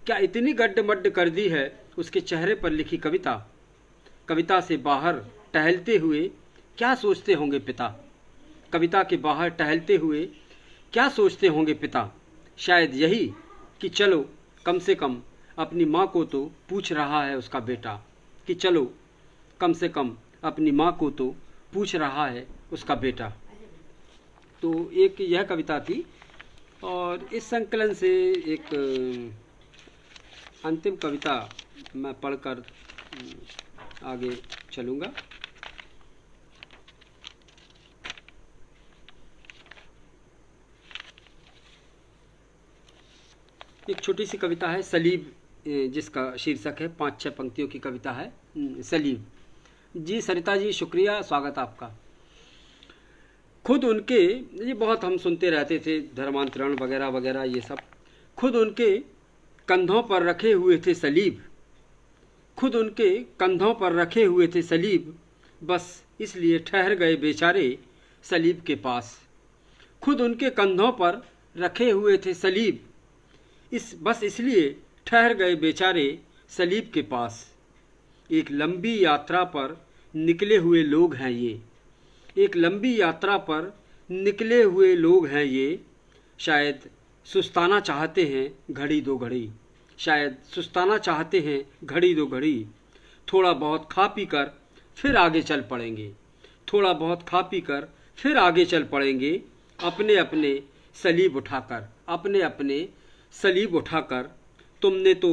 क्या इतनी गड्ढ-मड्ढ कर दी है उसके चेहरे पर लिखी कविता? कविता से बाहर टहलते हुए क्या सोचते होंगे पिता? कविता के बाहर टहलते हुए क्या सोचते होंगे पिता? शायद यही कि चलो कम से कम अपनी माँ को तो पूछ रहा है उसका बेटा, कि चलो कम से कम अपनी माँ को तो पूछ रहा है उसका बेटा। तो एक यह कविता थी और इस संकलन से एक अंतिम कविता मैं पढ़कर आगे चलूँगा। एक छोटी सी कविता है सलीब, जिसका शीर्षक है 5-6 पंक्तियों की कविता है सलीब। जी सरिता जी शुक्रिया, स्वागत आपका। खुद उनके, ये बहुत हम सुनते रहते थे धर्मांतरण वगैरह वगैरह ये सब। खुद उनके कंधों पर रखे हुए थे सलीब, खुद उनके कंधों पर रखे हुए थे सलीब, बस इसलिए ठहर गए बेचारे सलीब के पास। खुद उनके कंधों पर रखे हुए थे सलीब, बस इसलिए ठहर गए बेचारे सलीब के पास। एक लंबी यात्रा पर निकले हुए लोग हैं ये, एक लंबी यात्रा पर निकले हुए लोग हैं ये। शायद सुस्ताना चाहते हैं घड़ी दो घड़ी, शायद सुस्ताना चाहते हैं घड़ी दो घड़ी। थोड़ा बहुत खा पी कर फिर आगे चल पड़ेंगे, थोड़ा बहुत खा पी कर फिर आगे चल पड़ेंगे। अपने अपने सलीब उठाकर, अपने अपने सलीब उठाकर। तुमने तो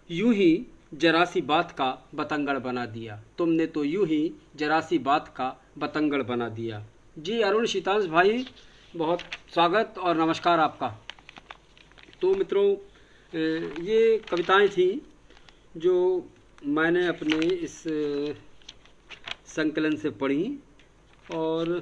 यूं ही जरा सी बात का बतंगड़ बना दिया, तुमने तो यूं ही जरा सी बात का बतंगड़ बना दिया। जी अरुण शीतांश भाई बहुत स्वागत और नमस्कार आपका। तो मित्रों ये कविताएं थी जो मैंने अपने इस संकलन से पढ़ी और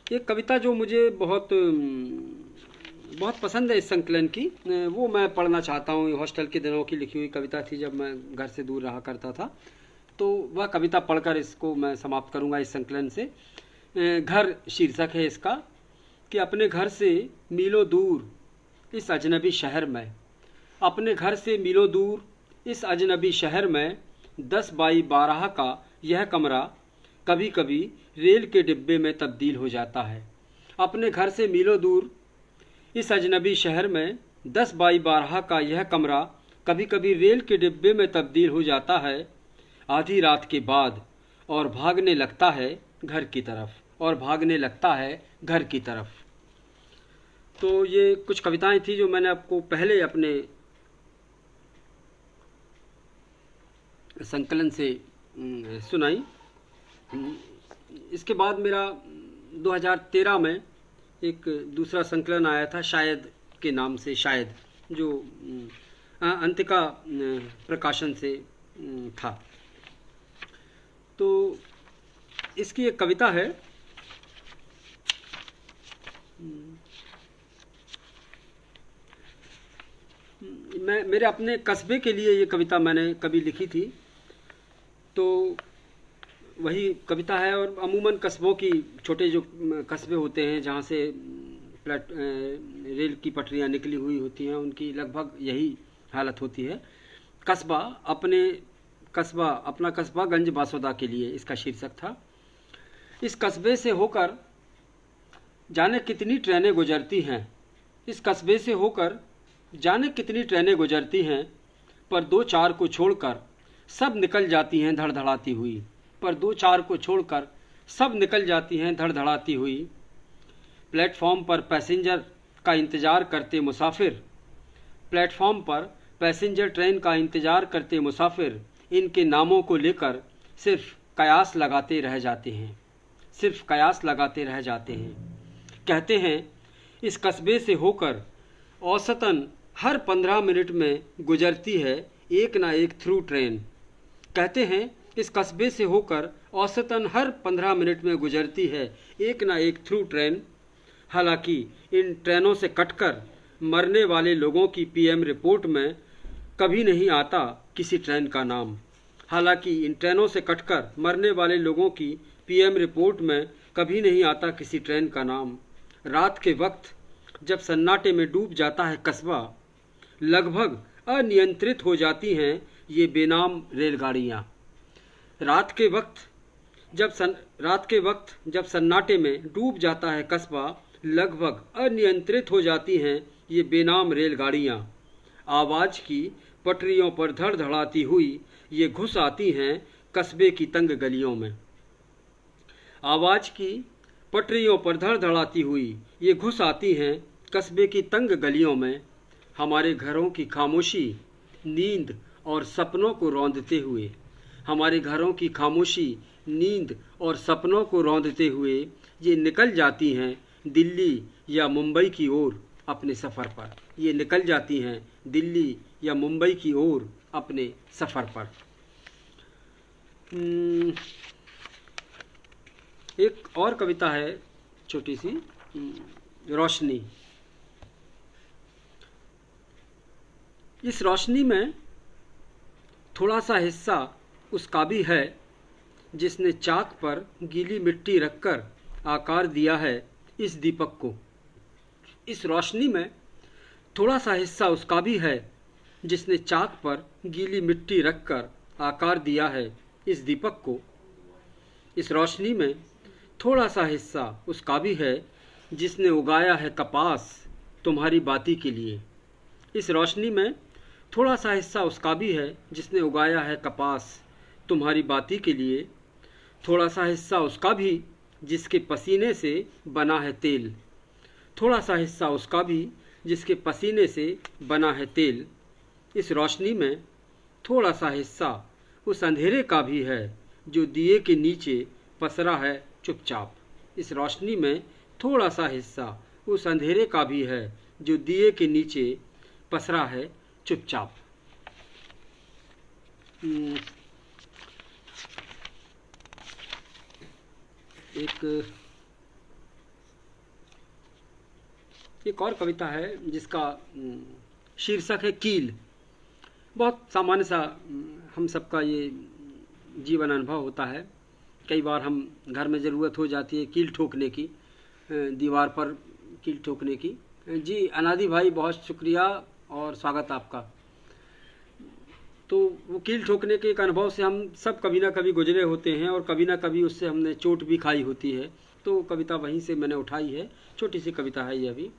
एक कविता जो मुझे बहुत पसंद है इस संकलन की, वो मैं पढ़ना चाहता हूँ। हॉस्टल के दिनों की लिखी हुई कविता थी जब मैं घर से दूर रहा करता था, तो वह कविता पढ़कर इसको मैं समाप्त करूँगा इस संकलन से। घर शीर्षक है इसका कि अपने घर से मीलों दूर इस अजनबी शहर में, अपने घर से मीलों दूर इस अजनबी शहर में 10 बाई 12 का यह कमरा कभी कभी रेल के डिब्बे में तब्दील हो जाता है। अपने घर से मीलों दूर इस अजनबी शहर में 10 बाई 12 का यह कमरा कभी कभी रेल के डिब्बे में तब्दील हो जाता है आधी रात के बाद, और भागने लगता है घर की तरफ। तो ये कुछ कविताएं थी जो मैंने आपको पहले अपने संकलन से सुनाई। इसके बाद मेरा 2013 में एक दूसरा संकलन आया था शायद के नाम से, शायद, जो अंतिका प्रकाशन से था। तो इसकी एक कविता है, मेरे अपने कस्बे के लिए ये कविता मैंने कभी लिखी थी, तो वही कविता है। और अमूमन कस्बों की, छोटे जो कस्बे होते हैं जहाँ से रेल की पटरियाँ निकली हुई होती हैं, उनकी लगभग यही हालत होती है। अपना कस्बा गंज बासोदा के लिए इसका शीर्षक था। इस कस्बे से होकर जाने कितनी ट्रेनें गुजरती हैं, इस कस्बे से होकर जाने कितनी ट्रेनें गुजरती हैं, पर 2-4 को छोड़कर सब निकल जाती हैं धड़धड़ाती हुई, प्लेटफॉर्म पर पैसेंजर ट्रेन का इंतजार करते मुसाफिर इनके नामों को लेकर सिर्फ कयास लगाते रह जाते हैं। कहते हैं इस कस्बे से होकर औसतन हर 15 मिनट में गुजरती है एक ना एक थ्रू ट्रेन। कहते हैं इस कस्बे से होकर औसतन हर 15 मिनट में गुजरती है एक ना एक थ्रू ट्रेन। हालांकि इन ट्रेनों से कटकर मरने वाले लोगों की पीएम रिपोर्ट में कभी नहीं आता किसी ट्रेन का नाम। रात के वक्त जब सन्नाटे में डूब जाता है कस्बा, लगभग अनियंत्रित हो जाती हैं ये बेनाम रेलगाड़ियाँ। रात के वक्त जब सन्नाटे में डूब जाता है कस्बा, लगभग अनियंत्रित हो जाती हैं ये बेनाम रेलगाड़ियाँ। आवाज़ की पटरियों पर धड़धड़ाती हुई ये घुस आती हैं कस्बे की तंग गलियों में। आवाज़ की पटरियों पर धड़धड़ाती हुई ये घुस आती हैं कस्बे की तंग गलियों में। हमारे घरों की खामोशी, नींद और सपनों को रौंदते हुए ये निकल जाती हैं दिल्ली या मुंबई की ओर अपने सफ़र पर। एक और कविता है छोटी सी, रोशनी। इस रोशनी में थोड़ा सा हिस्सा उसका भी है जिसने चाक पर गीली मिट्टी रखकर आकार दिया है इस दीपक को। इस रोशनी में थोड़ा सा हिस्सा उसका भी है जिसने चाक पर गीली मिट्टी रखकर आकार दिया है इस दीपक को। इस रोशनी में थोड़ा सा हिस्सा उसका भी है जिसने उगाया है कपास तुम्हारी बाती के लिए। इस रोशनी में थोड़ा सा हिस्सा उसका भी है जिसने उगाया है कपास तुम्हारी बाती के लिए। थोड़ा सा हिस्सा उसका भी जिसके पसीने से बना है तेल। थोड़ा सा हिस्सा उसका भी जिसके पसीने से बना है तेल। इस रोशनी में थोड़ा सा हिस्सा उस अंधेरे का भी है जो दिए के नीचे पसरा है चुपचाप। इस रोशनी में थोड़ा सा हिस्सा उस अंधेरे का भी है जो दिए के नीचे पसरा है चुपचाप। एक और कविता है जिसका शीर्षक है कील। बहुत सामान्य सा हम सबका ये जीवन अनुभव होता है। कई बार हम घर में ज़रूरत हो जाती है कील ठोकने की, दीवार पर कील ठोकने की। जी अनादि भाई, बहुत शुक्रिया और स्वागत आपका। तो वो कील ठोकने के एक अनुभव से हम सब कभी ना कभी गुजरे होते हैं और कभी ना कभी उससे हमने चोट भी खाई होती है। तो कविता वहीं से मैंने उठाई है, छोटी सी कविता है यह भी,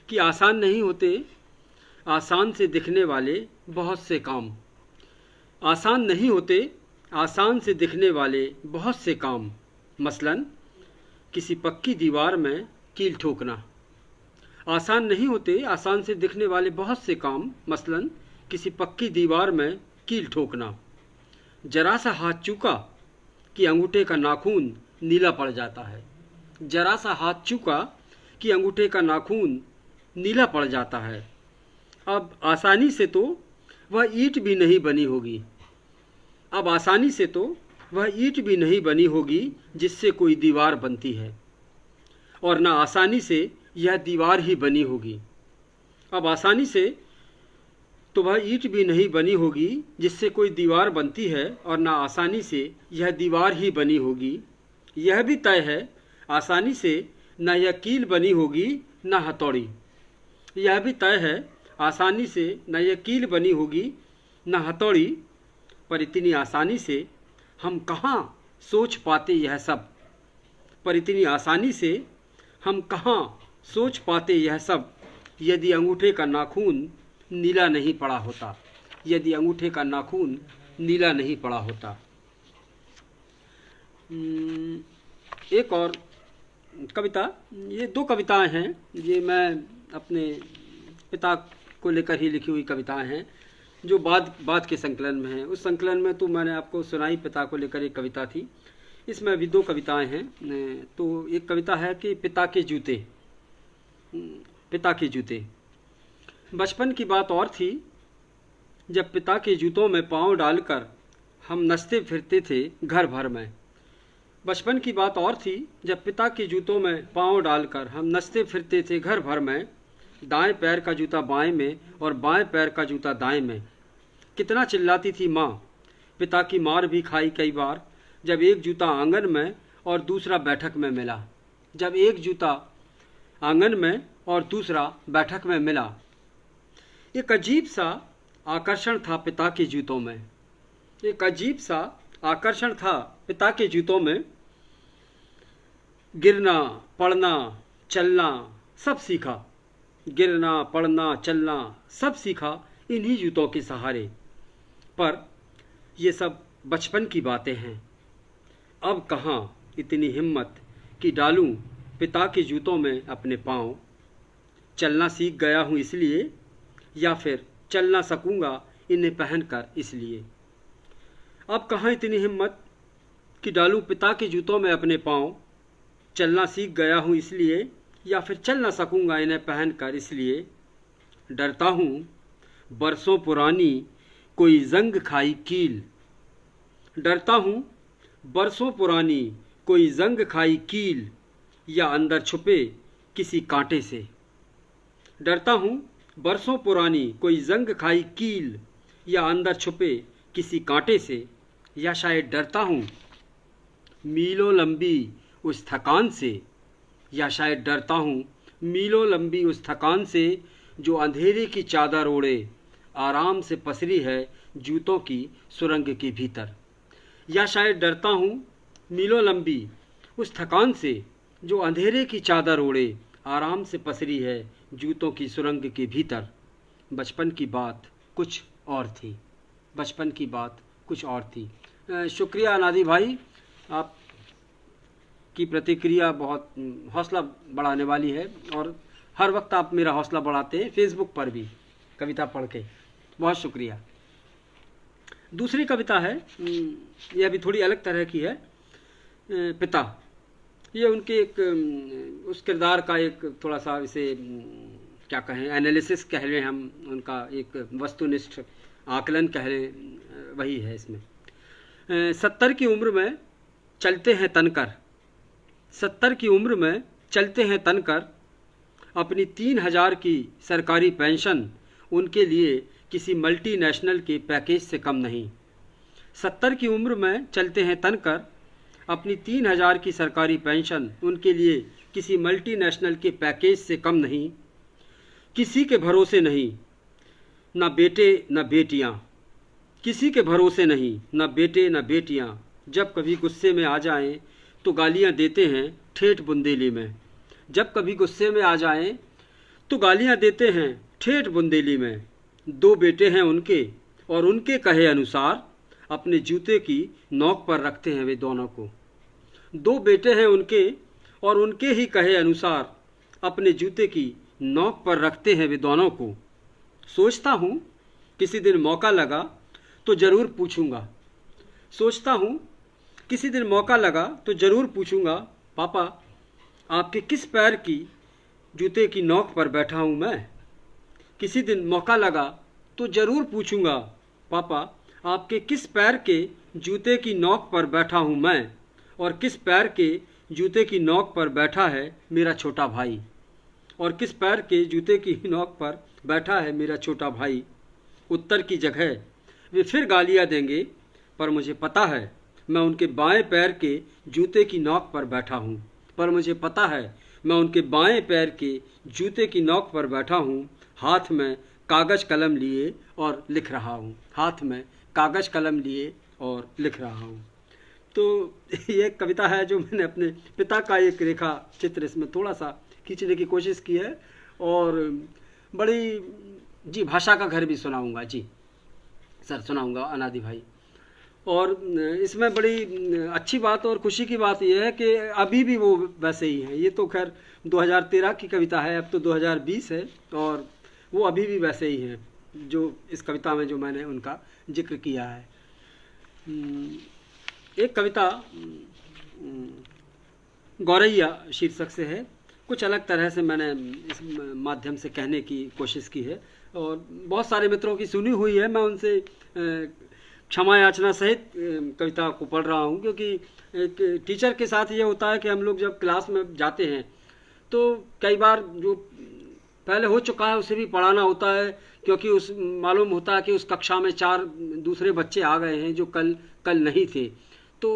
कि आसान नहीं होते आसान से दिखने वाले बहुत से काम। आसान नहीं होते आसान से दिखने वाले बहुत से काम, मसलन किसी पक्की दीवार में कील ठोकना। आसान नहीं होते आसान से दिखने वाले बहुत से काम, मसलन किसी पक्की दीवार में कील ठोकना। जरा सा हाथ चूका कि अंगूठे का नाखून नीला पड़ जाता है। जरा सा हाथ चूका कि अंगूठे का नाखून नीला पड़ जाता है। अब आसानी से तो वह ईंट भी नहीं बनी होगी। अब आसानी से तो वह ईंट भी नहीं बनी होगी जिससे कोई दीवार बनती है, और ना आसानी से यह दीवार ही बनी होगी। अब आसानी से तो वह ईंट भी नहीं बनी होगी जिससे कोई दीवार बनती है, और ना आसानी से यह दीवार ही बनी होगी। यह भी तय है आसानी से न यह कील बनी होगी न हथौड़ी। यह भी तय है आसानी से न यह कील बनी होगी न हथौड़ी, पर इतनी आसानी से हम कहाँ सोच पाते यह सब। पर इतनी आसानी से हम कहाँ सोच पाते यह सब, यदि अंगूठे का नाखून नीला नहीं पड़ा होता। यदि अंगूठे का नाखून नीला नहीं पड़ा होता। एक और कविता, ये दो कविताएं हैं, ये मैं अपने पिता को लेकर ही लिखी हुई कविताएं हैं जो बाद के संकलन में हैं। उस संकलन में तो मैंने आपको सुनाई पिता को लेकर एक कविता थी, इसमें अभी दो कविताएं हैं। तो एक कविता है कि पिता के जूते। पिता के जूते। बचपन की बात और थी जब पिता के जूतों में पाँव डालकर हम नचते फिरते थे घर भर में। बचपन की बात और थी जब पिता के जूतों में पाँव डालकर हम नचते फिरते थे घर भर में। दाएं पैर का जूता बाएं में और बाएं पैर का जूता दाएं में। कितना चिल्लाती थी माँ, पिता की मार भी खाई कई बार, जब एक जूता आंगन में और दूसरा बैठक में मिला। जब एक जूता आंगन में और दूसरा बैठक में मिला। एक अजीब सा आकर्षण था पिता के जूतों में। एक अजीब सा आकर्षण था पिता के जूतों में। गिरना पड़ना चलना सब सीखा। गिरना पड़ना चलना सब सीखा इन्हीं जूतों के सहारे। पर ये सब बचपन की बातें हैं। अब कहाँ इतनी हिम्मत कि डालूं पिता के जूतों में अपने पाँव। चलना सीख गया हूँ इसलिए, या फिर चल ना सकूँगा इन्हें पहनकर इसलिए। अब कहाँ इतनी हिम्मत कि डालूं पिता के जूतों में अपने पाँव। चलना सीख गया हूँ इसलिए, या फिर चल ना सकूँगा इन्हें पहनकर इसलिए। डरता हूँ बरसों पुरानी कोई जंग खाई कील। डरता हूँ बरसों पुरानी कोई जंग खाई कील, या अंदर छुपे किसी कांटे से। डरता हूँ बरसों पुरानी कोई जंग खाई कील, या अंदर छुपे किसी कांटे से। या शायद डरता हूँ मीलों लंबी उस थकान से। या शायद डरता हूँ मीलों लंबी उस थकान से जो अंधेरे की चादर ओढ़े आराम से पसरी है जूतों की सुरंग के भीतर। या शायद डरता हूँ मीलों लंबी उस थकान से जो अंधेरे की चादर ओढ़े आराम से पसरी है जूतों की सुरंग के भीतर। बचपन की बात कुछ और थी। बचपन की बात कुछ और थी। शुक्रिया अनादि भाई, आप की प्रतिक्रिया बहुत हौसला बढ़ाने वाली है, और हर वक्त आप मेरा हौसला बढ़ाते हैं फेसबुक पर भी कविता पढ़ के। बहुत शुक्रिया। दूसरी कविता है, यह भी थोड़ी अलग तरह की है। पिता, ये उनके एक उस किरदार का एक थोड़ा सा इसे क्या कहें एनालिसिस कह लें हम, उनका एक वस्तुनिष्ठ आकलन कह लें, वही है इसमें। 70 की उम्र में चलते हैं तनकर। 70 की उम्र में चलते हैं तनकर। अपनी 3000 की सरकारी पेंशन उनके लिए किसी मल्टीनेशनल के पैकेज से कम नहीं। 70 की उम्र में चलते हैं तनकर। अपनी 3000 की सरकारी पेंशन उनके लिए किसी मल्टीनेशनल के पैकेज से कम नहीं। किसी के भरोसे नहीं, न बेटे न बेटियां। किसी के भरोसे नहीं, न बेटे न बेटियां। जब कभी गुस्से में आ जाएं तो गालियां देते हैं ठेठ बुंदेली में। जब कभी गुस्से में आ जाएं तो गालियां देते हैं ठेठ बुंदेली में, दो बेटे हैं उनके और उनके कहे अनुसार अपने जूते की नोक पर रखते हैं वे दोनों को। दो बेटे हैं उनके और उनके ही कहे अनुसार अपने जूते की नोक पर रखते हैं वे दोनों को। सोचता हूँ किसी दिन मौका लगा तो जरूर पूछूंगा, सोचता हूँ किसी दिन मौका लगा तो जरूर पूछूंगा, पापा आपके किस पैर की जूते की नोक पर बैठा हूँ मैं। किसी दिन मौका लगा तो जरूर पूछूंगा, पापा आपके किस पैर के जूते की नोक पर बैठा हूँ मैं, और किस पैर के जूते की नोक पर बैठा है मेरा छोटा भाई, और किस पैर के जूते की नोक पर बैठा है मेरा छोटा भाई। उत्तर की जगह वे फिर गालियाँ देंगे, पर मुझे पता है मैं उनके बाएं पैर के जूते की नोक पर बैठा हूँ, पर मुझे पता है मैं उनके बाएं पैर के जूते की नोक पर बैठा हूँ। हाथ में कागज कलम लिए और लिख रहा हूँ, हाथ में कागज कलम लिए और लिख रहा हूँ। तो ये एक कविता है जो मैंने अपने पिता का एक रेखा चित्र इसमें थोड़ा सा खींचने की कोशिश की है, और बड़ी जी भाषा का घर भी सुनाऊंगा जी सर, सुनाऊंगा अनादि भाई। और इसमें बड़ी अच्छी बात और खुशी की बात यह है कि अभी भी वो वैसे ही हैं। ये तो खैर 2013 की कविता है, अब तो 2020 है, और वो अभी भी वैसे ही हैं जो इस कविता में जो मैंने उनका जिक्र किया है। एक कविता गौरैया शीर्षक से है, कुछ अलग तरह से मैंने इस माध्यम से कहने की कोशिश की है, और बहुत सारे मित्रों की सुनी हुई है। मैं उनसे क्षमा याचना सहित कविता को पढ़ रहा हूँ, क्योंकि एक टीचर के साथ ये होता है कि हम लोग जब क्लास में जाते हैं तो कई बार जो पहले हो चुका है उसे भी पढ़ाना होता है, क्योंकि उस मालूम होता है कि उस कक्षा में 4 दूसरे बच्चे आ गए हैं जो कल नहीं थे। तो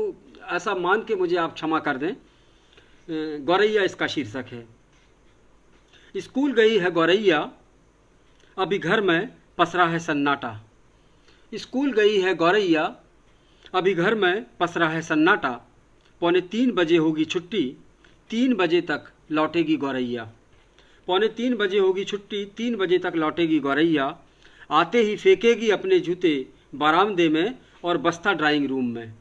ऐसा मान के मुझे आप क्षमा कर दें। गौरैया इसका शीर्षक है। स्कूल गई है गौरैया, अभी घर में पसरा है सन्नाटा। स्कूल गई है गौरैया, अभी घर में पसरा है सन्नाटा। 2:45 बजे होगी छुट्टी, 3 बजे तक लौटेगी गौरैया। 2:45 बजे होगी छुट्टी, 3 बजे तक लौटेगी गौरैया। आते ही फेंकेगी अपने जूते बरामदे में और बस्ता ड्राइंग रूम में।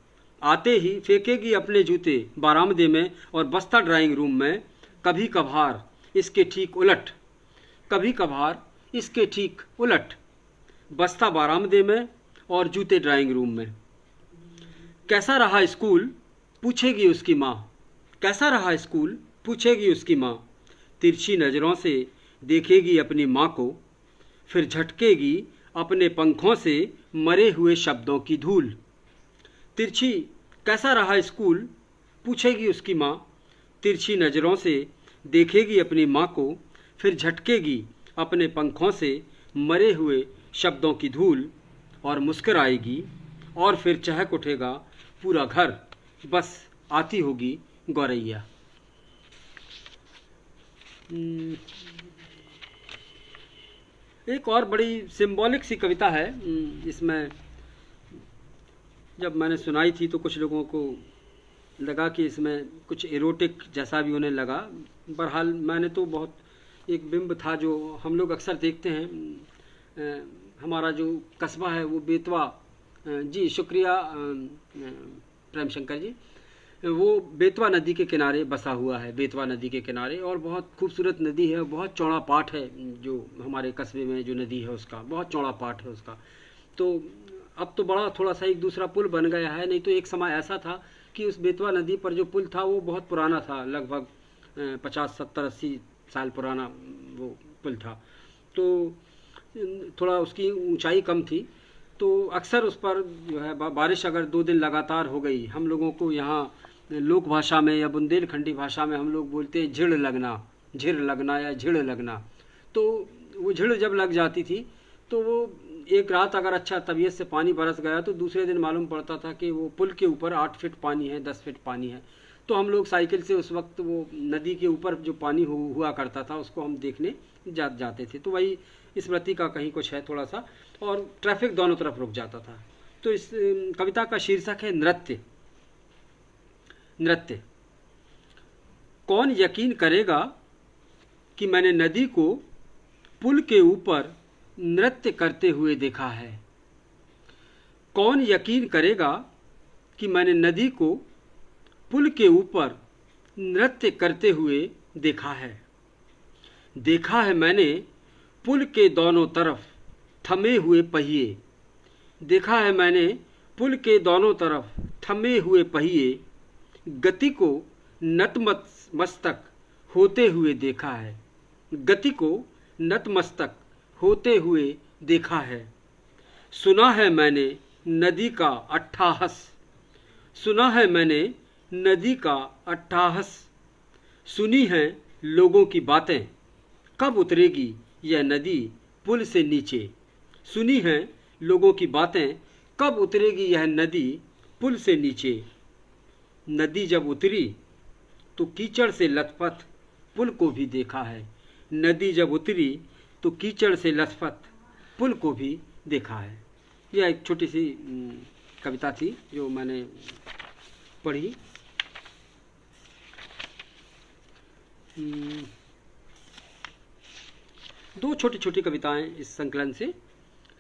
आते ही फेंकेगी अपने जूते बरामदे में और बस्ता ड्राइंग रूम में। कभी कभार इसके ठीक उलट, कभी कभार इसके ठीक उलट, बस्ता बरामदे में और जूते ड्राइंग रूम में। कैसा रहा स्कूल पूछेगी उसकी माँ, कैसा रहा स्कूल पूछेगी उसकी माँ। तिरछी नज़रों से देखेगी अपनी माँ को, फिर झटकेगी अपने पंखों से मरे हुए शब्दों की धूल। तिरछी कैसा रहा स्कूल पूछेगी उसकी माँ, तिरछी नज़रों से देखेगी अपनी माँ को, फिर झटकेगी अपने पंखों से मरे हुए शब्दों की धूल, और मुस्कुराएगी और फिर चहक उठेगा पूरा घर, बस आती होगी गौरैया। एक और बड़ी सिंबॉलिक सी कविता है। इसमें जब मैंने सुनाई थी तो कुछ लोगों को लगा कि इसमें कुछ एरोटिक जैसा भी उन्हें लगा। बहरहाल मैंने तो बहुत एक बिंब था जो हम लोग अक्सर देखते हैं। हमारा जो कस्बा है वो बेतवा, जी शुक्रिया प्रेम शंकर जी, वो बेतवा नदी के किनारे बसा हुआ है, बेतवा नदी के किनारे, और बहुत खूबसूरत नदी है, बहुत चौड़ा पाट है। जो हमारे कस्बे में जो नदी है उसका बहुत चौड़ा पाट है उसका। तो अब तो बड़ा थोड़ा सा एक दूसरा पुल बन गया है, नहीं तो एक समय ऐसा था कि उस बेतवा नदी पर जो पुल था वो बहुत पुराना था, लगभग 50, 70, 80 साल पुराना वो पुल था। तो थोड़ा उसकी ऊंचाई कम थी, तो अक्सर उस पर जो है बारिश अगर 2 दिन लगातार हो गई, हम लोगों को यहाँ लोक भाषा में या बुंदेलखंडी भाषा में हम लोग बोलते हैं झिड़ लगना, झिर लगना या झिड़ लगना। तो वो झिड़ जब लग जाती थी तो वो एक रात अगर अच्छा तबीयत से पानी बरस गया तो दूसरे दिन मालूम पड़ता था कि वो पुल के ऊपर 8 फीट पानी है, 10 फीट पानी है। तो हम लोग साइकिल से उस वक्त वो नदी के ऊपर जो पानी हुआ करता था उसको हम देखने जाते थे। तो वही स्मृति का कहीं कुछ है थोड़ा सा, और ट्रैफिक दोनों तरफ रुक जाता था। तो इस कविता का शीर्षक है नृत्य। नृत्य। कौन यकीन करेगा कि मैंने नदी को पुल के ऊपर नृत्य करते हुए देखा है। कौन यकीन करेगा कि मैंने नदी को पुल के ऊपर नृत्य करते हुए देखा है। देखा है मैंने पुल के दोनों तरफ थमे हुए पहिए। देखा है मैंने पुल के दोनों तरफ थमे हुए पहिए। गति को नतमस्तक होते हुए देखा है। गति को नतमस्तक होते हुए देखा है। सुना है मैंने नदी का अट्टहास। सुना है मैंने नदी का अट्टहास। सुनी है लोगों की बातें, कब उतरेगी यह नदी पुल से नीचे। सुनी है लोगों की बातें, कब उतरेगी यह नदी पुल से नीचे। नदी जब उतरी तो कीचड़ से लथपथ पुल को भी देखा है। नदी जब उतरी तो कीचड़ से लथपथ पुल को भी देखा है। यह एक छोटी सी कविता थी जो मैंने पढ़ी। दो छोटी छोटी कविताएं इस संकलन से।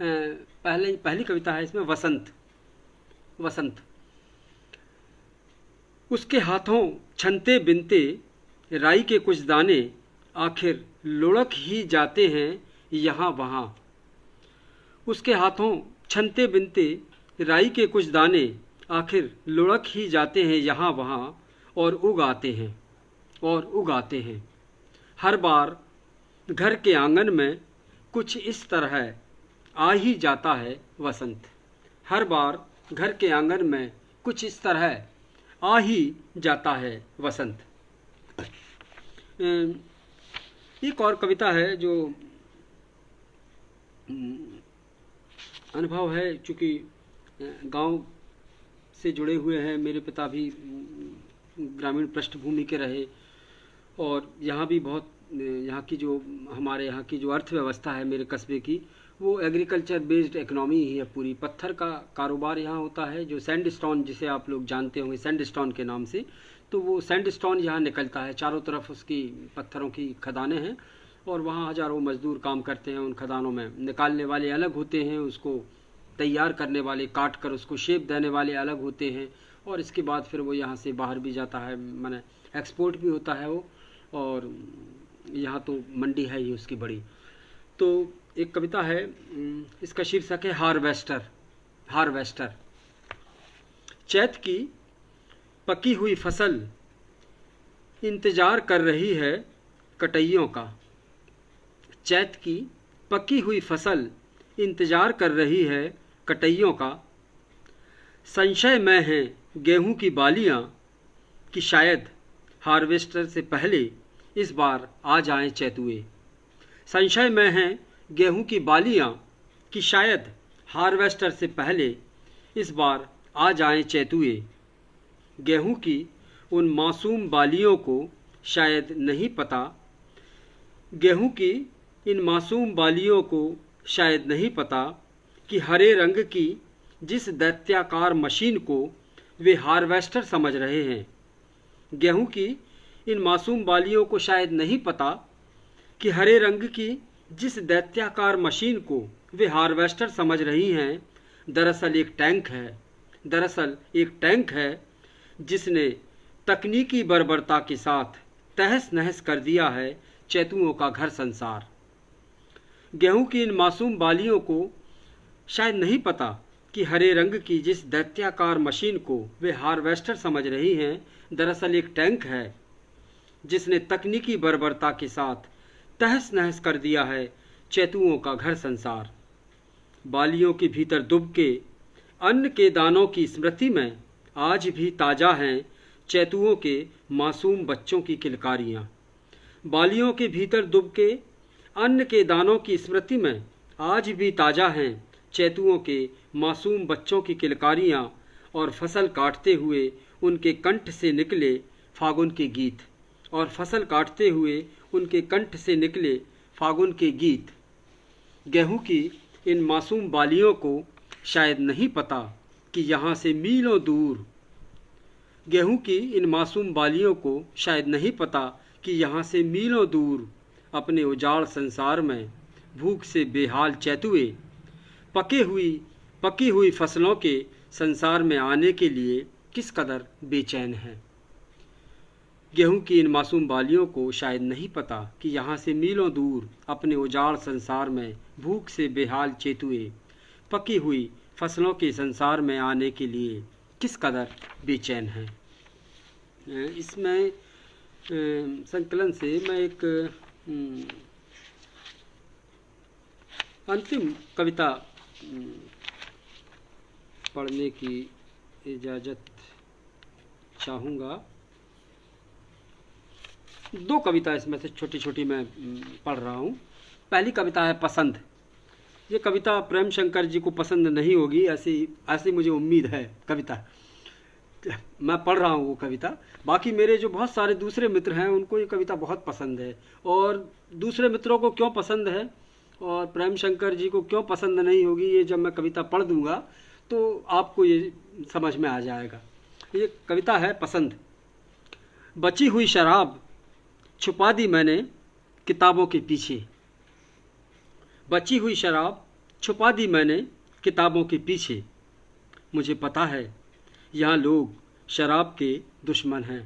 पहली कविता है इसमें वसंत। वसंत। उसके हाथों छनते बिनते राई के कुछ दाने, आखिर लुढ़क ही जाते हैं यहाँ वहाँ। उसके हाथों छनते बिनते राई के कुछ दाने, आखिर लुढ़क ही जाते हैं यहाँ वहाँ, और उग आते हैं, और उग आते हैं। हर बार घर के आंगन में कुछ इस तरह आ ही जाता है वसंत। हर बार घर के आंगन में कुछ इस तरह आ ही जाता है वसंत। एक और कविता है जो अनुभव है, चूँकि गांव से जुड़े हुए हैं। मेरे पिता भी ग्रामीण पृष्ठभूमि के रहे और यहाँ भी बहुत यहाँ की जो हमारे यहाँ की जो अर्थव्यवस्था है मेरे कस्बे की, वो एग्रीकल्चर बेस्ड इकोनॉमी ही है पूरी। पत्थर का कारोबार यहाँ होता है, जो सैंडस्टोन जिसे आप लोग जानते होंगे सैंडस्टोन के नाम से, तो वो सैंडस्टोन यहाँ निकलता है। चारों तरफ उसकी पत्थरों की खदानें हैं और वहाँ हजारों मजदूर काम करते हैं। उन खदानों में निकालने वाले अलग होते हैं, उसको तैयार करने वाले, काट कर उसको शेप देने वाले अलग होते हैं, और इसके बाद फिर वो यहाँ से बाहर भी जाता है, माने एक्सपोर्ट भी होता है वो। और यहाँ तो मंडी है ही उसकी बड़ी। तो एक कविता है, इसका शीर्षक है हार्वेस्टर। हार्वेस्टर। चैत की पकी हुई फसल इंतजार कर रही है कटैयों का। चैत की पकी हुई फसल इंतजार कर रही है कटैयों का। संशय में है गेहूं की बालियां कि शायद हार्वेस्टर से पहले इस बार आ जाएं चैतुए। संशय में है गेहूं की बालियां कि शायद हार्वेस्टर से पहले इस बार आ जाएं चैतुए। गेहूं की उन मासूम बालियों को शायद नहीं पता, गेहूं की इन मासूम बालियों को शायद नहीं पता कि हरे रंग की जिस दैत्याकार मशीन को वे हार्वेस्टर समझ रहे हैं। गेहूं की इन मासूम बालियों को शायद नहीं पता कि हरे रंग की जिस दैत्याकार मशीन को वे हार्वेस्टर समझ रही हैं, दरअसल एक टैंक है। दरअसल एक टैंक है जिसने तकनीकी बर्बरता के साथ तहस नहस कर दिया है चैतुओं का घर संसार। गेहूं की इन मासूम बालियों को शायद नहीं पता कि हरे रंग की जिस दैत्याकार मशीन को वे हार्वेस्टर समझ रही हैं, दरअसल एक टैंक है जिसने तकनीकी बर्बरता के साथ तहस नहस कर दिया है चैतुओं का घर संसार। बालियों के भीतर दुबके अन्न के दानों की स्मृति में आज भी ताज़ा हैं चैतुओं के मासूम बच्चों की किलकारियाँ। बालियों के भीतर दुबके अन्न के दानों की स्मृति में आज भी ताज़ा हैं चैतुओं के मासूम बच्चों की किलकारियाँ, और फसल काटते हुए उनके कंठ से निकले फागुन के गीत। और फसल काटते हुए उनके कंठ से निकले फागुन के गीत। गेहूं की इन मासूम बालियों को शायद नहीं पता कि यहाँ से मीलों दूर, गेहूं की इन मासूम बालियों को शायद नहीं पता कि यहाँ से मीलों दूर अपने उजाड़ संसार में भूख से बेहाल चैतुए पकी हुई फसलों के संसार में आने के लिए किस कदर बेचैन हैं। गेहूं की इन मासूम बालियों को शायद नहीं पता कि यहाँ से मीलों दूर अपने उजाड़ संसार में भूख से बेहाल चेतुए पकी हुई फसलों के संसार में आने के लिए किस कदर बेचैन हैं। इसमें संकलन से मैं एक अंतिम कविता पढ़ने की इजाज़त चाहूँगा। दो कविता इसमें से छोटी छोटी मैं पढ़ रहा हूँ। पहली कविता है पसंद। ये कविता प्रेम शंकर जी को पसंद नहीं होगी, ऐसी मुझे उम्मीद है। कविता मैं पढ़ रहा हूँ वो कविता। बाकी मेरे जो बहुत सारे दूसरे मित्र हैं उनको ये कविता बहुत पसंद है, और दूसरे मित्रों को क्यों पसंद है और प्रेम शंकर जी को क्यों पसंद नहीं होगी, ये जब मैं कविता पढ़ दूंगा तो आपको ये समझ में आ जाएगा। ये कविता है पसंद। बची हुई शराब छुपा दी मैंने किताबों के पीछे। बची हुई शराब छुपा दी मैंने किताबों के पीछे। मुझे पता है यहाँ लोग शराब के दुश्मन हैं।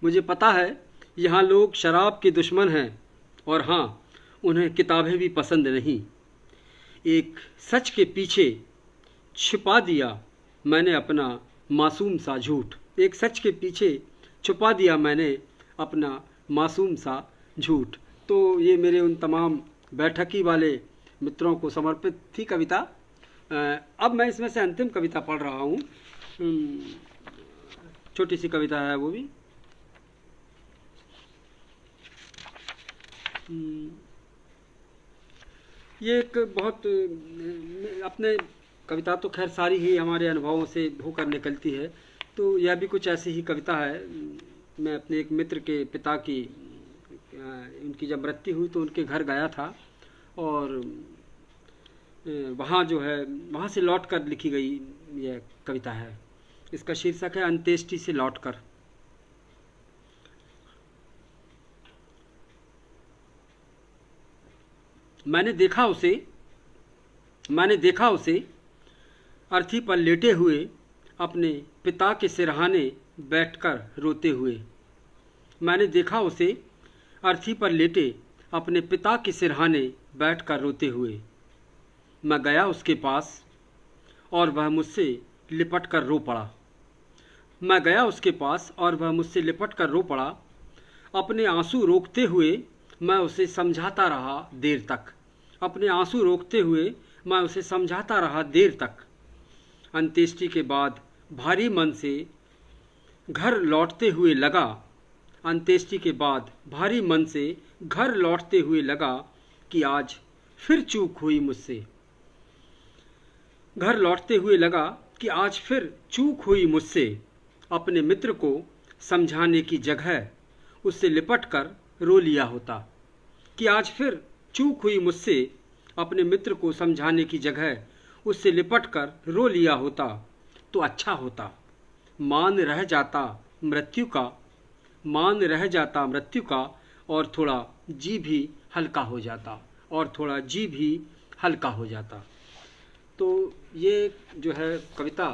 मुझे पता है यहाँ लोग शराब के दुश्मन हैं, और हाँ, उन्हें किताबें भी पसंद नहीं। एक सच के पीछे छुपा दिया मैंने अपना मासूम सा झूठ। एक सच के पीछे छुपा दिया मैंने अपना मासूम सा झूठ। तो ये मेरे उन तमाम बैठकी वाले मित्रों को समर्पित थी कविता। अब मैं इसमें से अंतिम कविता पढ़ रहा हूँ। छोटी सी कविता है वो भी। ये एक बहुत अपने कविता तो खैर सारी ही हमारे अनुभवों से होकर निकलती है, तो यह भी कुछ ऐसी ही कविता है। मैं अपने एक मित्र के पिता की उनकी जब मृत्यु हुई तो उनके घर गया था, और वहाँ जो है वहाँ से लौट कर लिखी गई यह कविता है। इसका शीर्षक है अंत्येष्टि से लौटकर। मैंने देखा उसे अर्थी पर लेटे हुए अपने पिता के सिरहाने बैठकर रोते हुए। मैंने देखा उसे अर्थी पर लेटे अपने पिता के सिरहाने बैठकर रोते हुए। मैं गया उसके पास और वह मुझसे लिपट कर रो पड़ा। मैं गया उसके पास और वह मुझसे लिपट कर रो पड़ा। अपने आंसू रोकते हुए मैं उसे समझाता रहा देर तक। अपने आंसू रोकते हुए मैं उसे समझाता रहा देर तक। अंत्येष्टि के बाद भारी मन से घर लौटते हुए लगा। अंत्येष्टि के बाद भारी मन से घर लौटते हुए लगा कि आज फिर चूक हुई मुझसे। घर लौटते हुए लगा कि आज फिर चूक हुई मुझसे। अपने मित्र को समझाने की जगह उससे लिपट कर रो लिया होता। कि आज फिर चूक हुई मुझसे। अपने मित्र को समझाने की जगह उससे लिपट कर रो लिया होता तो अच्छा होता। मान रह जाता मृत्यु का, और थोड़ा जी भी हल्का हो जाता। तो ये जो है कविता,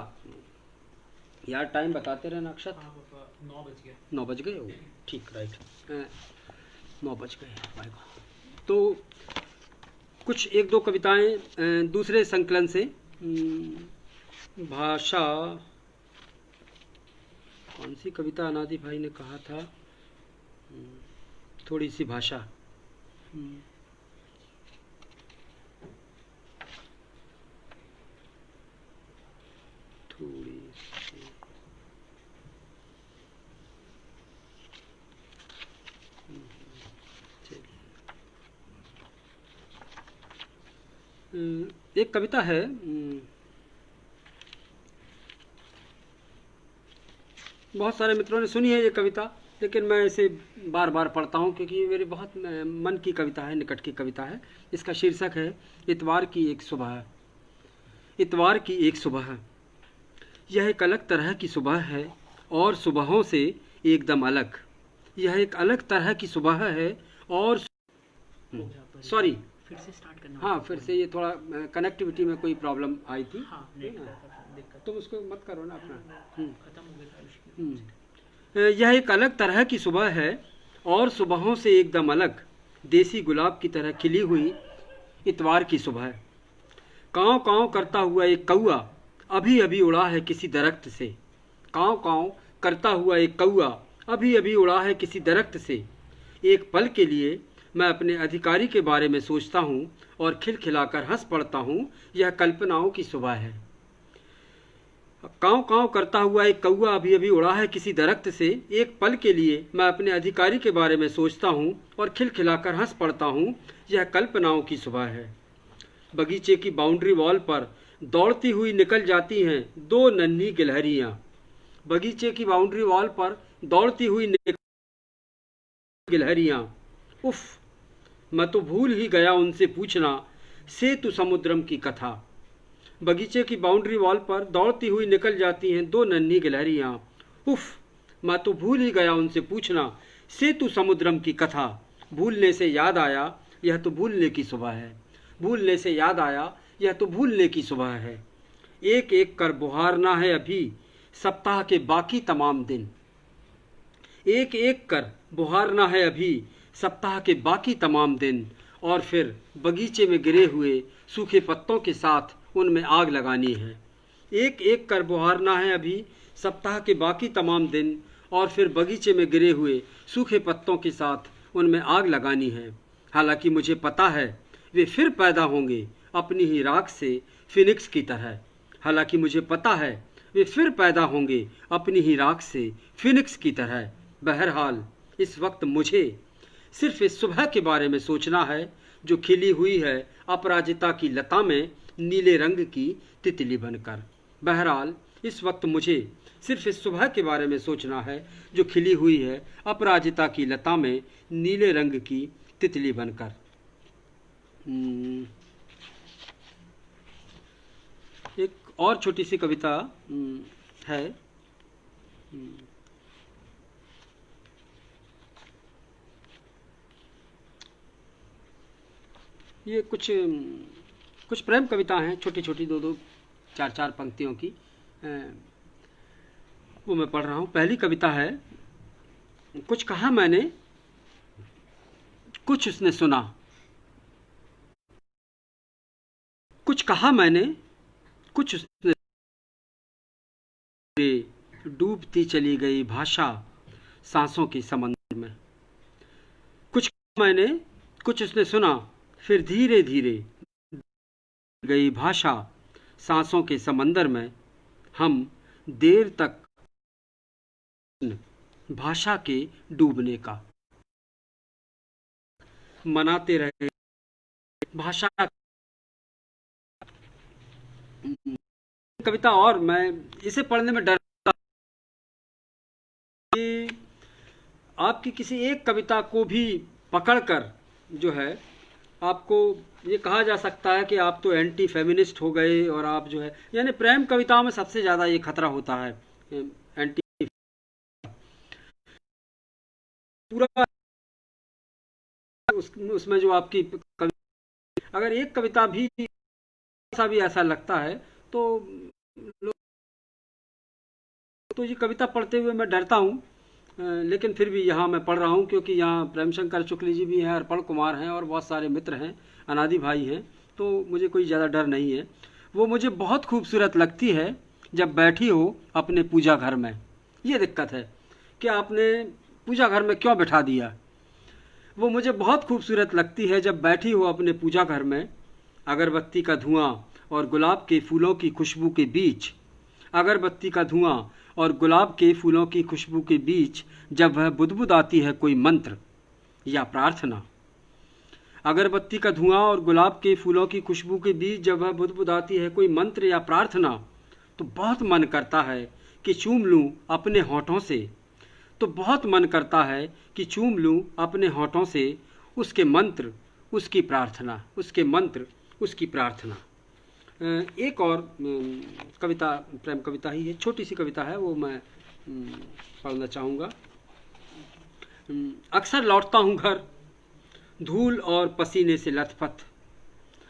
यार टाइम बताते रहना अक्षत। 9 बज गए। 9 बज गए हो, ठीक, राइट, 9 बज गए। Bye bye. तो कुछ एक दो कविताएं दूसरे संकलन से। भाषा, कौन सी कविता अनादि भाई ने कहा था, थोड़ी सी भाषा। थोड़ी सी एक कविता है, बहुत सारे मित्रों ने सुनी है ये कविता, लेकिन मैं इसे बार बार पढ़ता हूँ क्योंकि ये मेरे बहुत मन की कविता है, निकट की कविता है। इसका शीर्षक है इतवार की एक सुबह। इतवार की एक सुबह, यह एक अलग तरह की सुबह है और सुबहों से एकदम अलग। यह एक अलग तरह की सुबह है और फिर से स्टार्ट करना हाँ, फिर से ये थोड़ा कनेक्टिविटी में कोई प्रॉब्लम आई थी, हाँ दिक्कत तुम उसको मत करो ना अपना। खत्म हो गया था उसकी। यह एक अलग तरह की सुबह है और सुबहों से एकदम अलग, देसी गुलाब की तरह खिली हुई इतवार की सुबह। काँव काँव करता हुआ एक कौआ अभी अभी उड़ा है किसी दरख्त से। काँव काँव करता हुआ एक कौआ अभी अभी उड़ा है किसी दरख्त से। एक पल के लिए मैं अपने अधिकारी के बारे में सोचता हूँ और खिलखिलाकर हंस पड़ता हूँ। यह कल्पनाओं की सुबह है। काँव काँव करता हुआ एक कौआ अभी अभी उड़ा है किसी दरख्त से। एक पल के लिए मैं अपने अधिकारी के बारे में सोचता हूँ और खिलखिलाकर हंस पड़ता हूँ। यह कल्पनाओं की सुबह है। बगीचे की बाउंड्री वॉल पर दौड़ती हुई निकल जाती हैं दो नन्ही गिलहरियाँ। बगीचे की बाउंड्री वॉल पर दौड़ती हुई गिलहरियाँ। उफ, मैं तो भूल ही गया उनसे पूछना सेतु समुद्रम की कथा। बगीचे की बाउंड्री वॉल पर दौड़ती हुई निकल जाती हैं दो नन्ही गिलहरियाँ। उफ, मैं तो भूल ही गया उनसे पूछना सेतु समुद्रम की कथा। भूलने से याद आया यह तो भूलने की सुबह है। भूलने से याद आया यह तो भूलने की सुबह है। एक एक कर बुहारना है अभी सप्ताह के बाकी तमाम दिन। एक एक कर बुहारना है अभी सप्ताह के बाकी तमाम दिन, और फिर बगीचे में गिरे हुए सूखे पत्तों के साथ उनमें आग लगानी है। एक एक कर बुहारना है अभी सप्ताह के बाकी तमाम दिन, और फिर बगीचे में गिरे हुए सूखे पत्तों के साथ उनमें आग लगानी है। हालांकि मुझे पता है वे फिर पैदा होंगे अपनी ही राख से फिनिक्स की तरह। हालांकि मुझे पता है वे फिर पैदा होंगे अपनी ही राख से फिनिक्स की तरह। बहरहाल इस वक्त मुझे सिर्फ इस सुबह के बारे में सोचना है जो खिली हुई है अपराजिता की लता में नीले रंग की तितली बनकर। बहरहाल इस वक्त मुझे सिर्फ इस सुबह के बारे में सोचना है जो खिली हुई है अपराजिता की लता में नीले रंग की तितली बनकर। एक और छोटी सी कविता है। ये कुछ प्रेम कविता हैं, छोटी छोटी दो दो चार चार पंक्तियों की, वो मैं पढ़ रहा हूँ। पहली कविता है, कुछ कहा मैंने कुछ उसने सुना। कुछ कहा मैंने कुछ उसने, डूबती चली गई भाषा सांसों के समंदर में। कुछ कहा मैंने कुछ उसने सुना, फिर धीरे धीरे गई भाषा सांसों के समंदर में। हम देर तक भाषा के डूबने का मनाते रहे। भाषा कविता, और मैं इसे पढ़ने में डरता कि आपकी किसी एक कविता को भी पकड़कर जो है आपको ये कहा जा सकता है कि आप तो एंटी फेमिनिस्ट हो गए, और आप जो है, यानी प्रेम कविताओं में सबसे ज़्यादा ये खतरा होता है एंटी, पूरा उसमें जो आपकी कविता, अगर एक कविता भी सा भी ऐसा लगता है तो ये कविता पढ़ते हुए मैं डरता हूँ। लेकिन फिर भी यहाँ मैं पढ़ रहा हूँ क्योंकि यहाँ प्रेमशंकर शुक्ल जी भी हैं, अर्पण कुमार हैं और बहुत सारे मित्र हैं, अनादि भाई हैं, तो मुझे कोई ज़्यादा डर नहीं है। वो मुझे बहुत खूबसूरत लगती है जब बैठी हो अपने पूजा घर में। ये दिक्कत है कि आपने पूजा घर में क्यों बैठा दिया। वो मुझे बहुत खूबसूरत लगती है जब बैठी हो अपने पूजा घर में, अगरबत्ती का धुआं और गुलाब के फूलों की खुशबू के बीच। अगरबत्ती का धुआं और गुलाब के फूलों की खुशबू के बीच जब वह बुदबुदाती है कोई मंत्र या प्रार्थना। अगरबत्ती का धुआं और गुलाब के फूलों की खुशबू के बीच जब वह बुदबुदाती है कोई मंत्र या प्रार्थना, तो बहुत मन करता है कि चूम लूं अपने होठों से। तो बहुत मन करता है कि चूम लूं अपने होठों से उसके मंत्र, उसकी प्रार्थना, उसके मंत्र, उसकी प्रार्थना। एक और कविता प्रेम कविता ही है, छोटी सी कविता है, वो मैं पढ़ना चाहूँगा। अक्सर लौटता हूँ घर धूल और पसीने से लथपथ,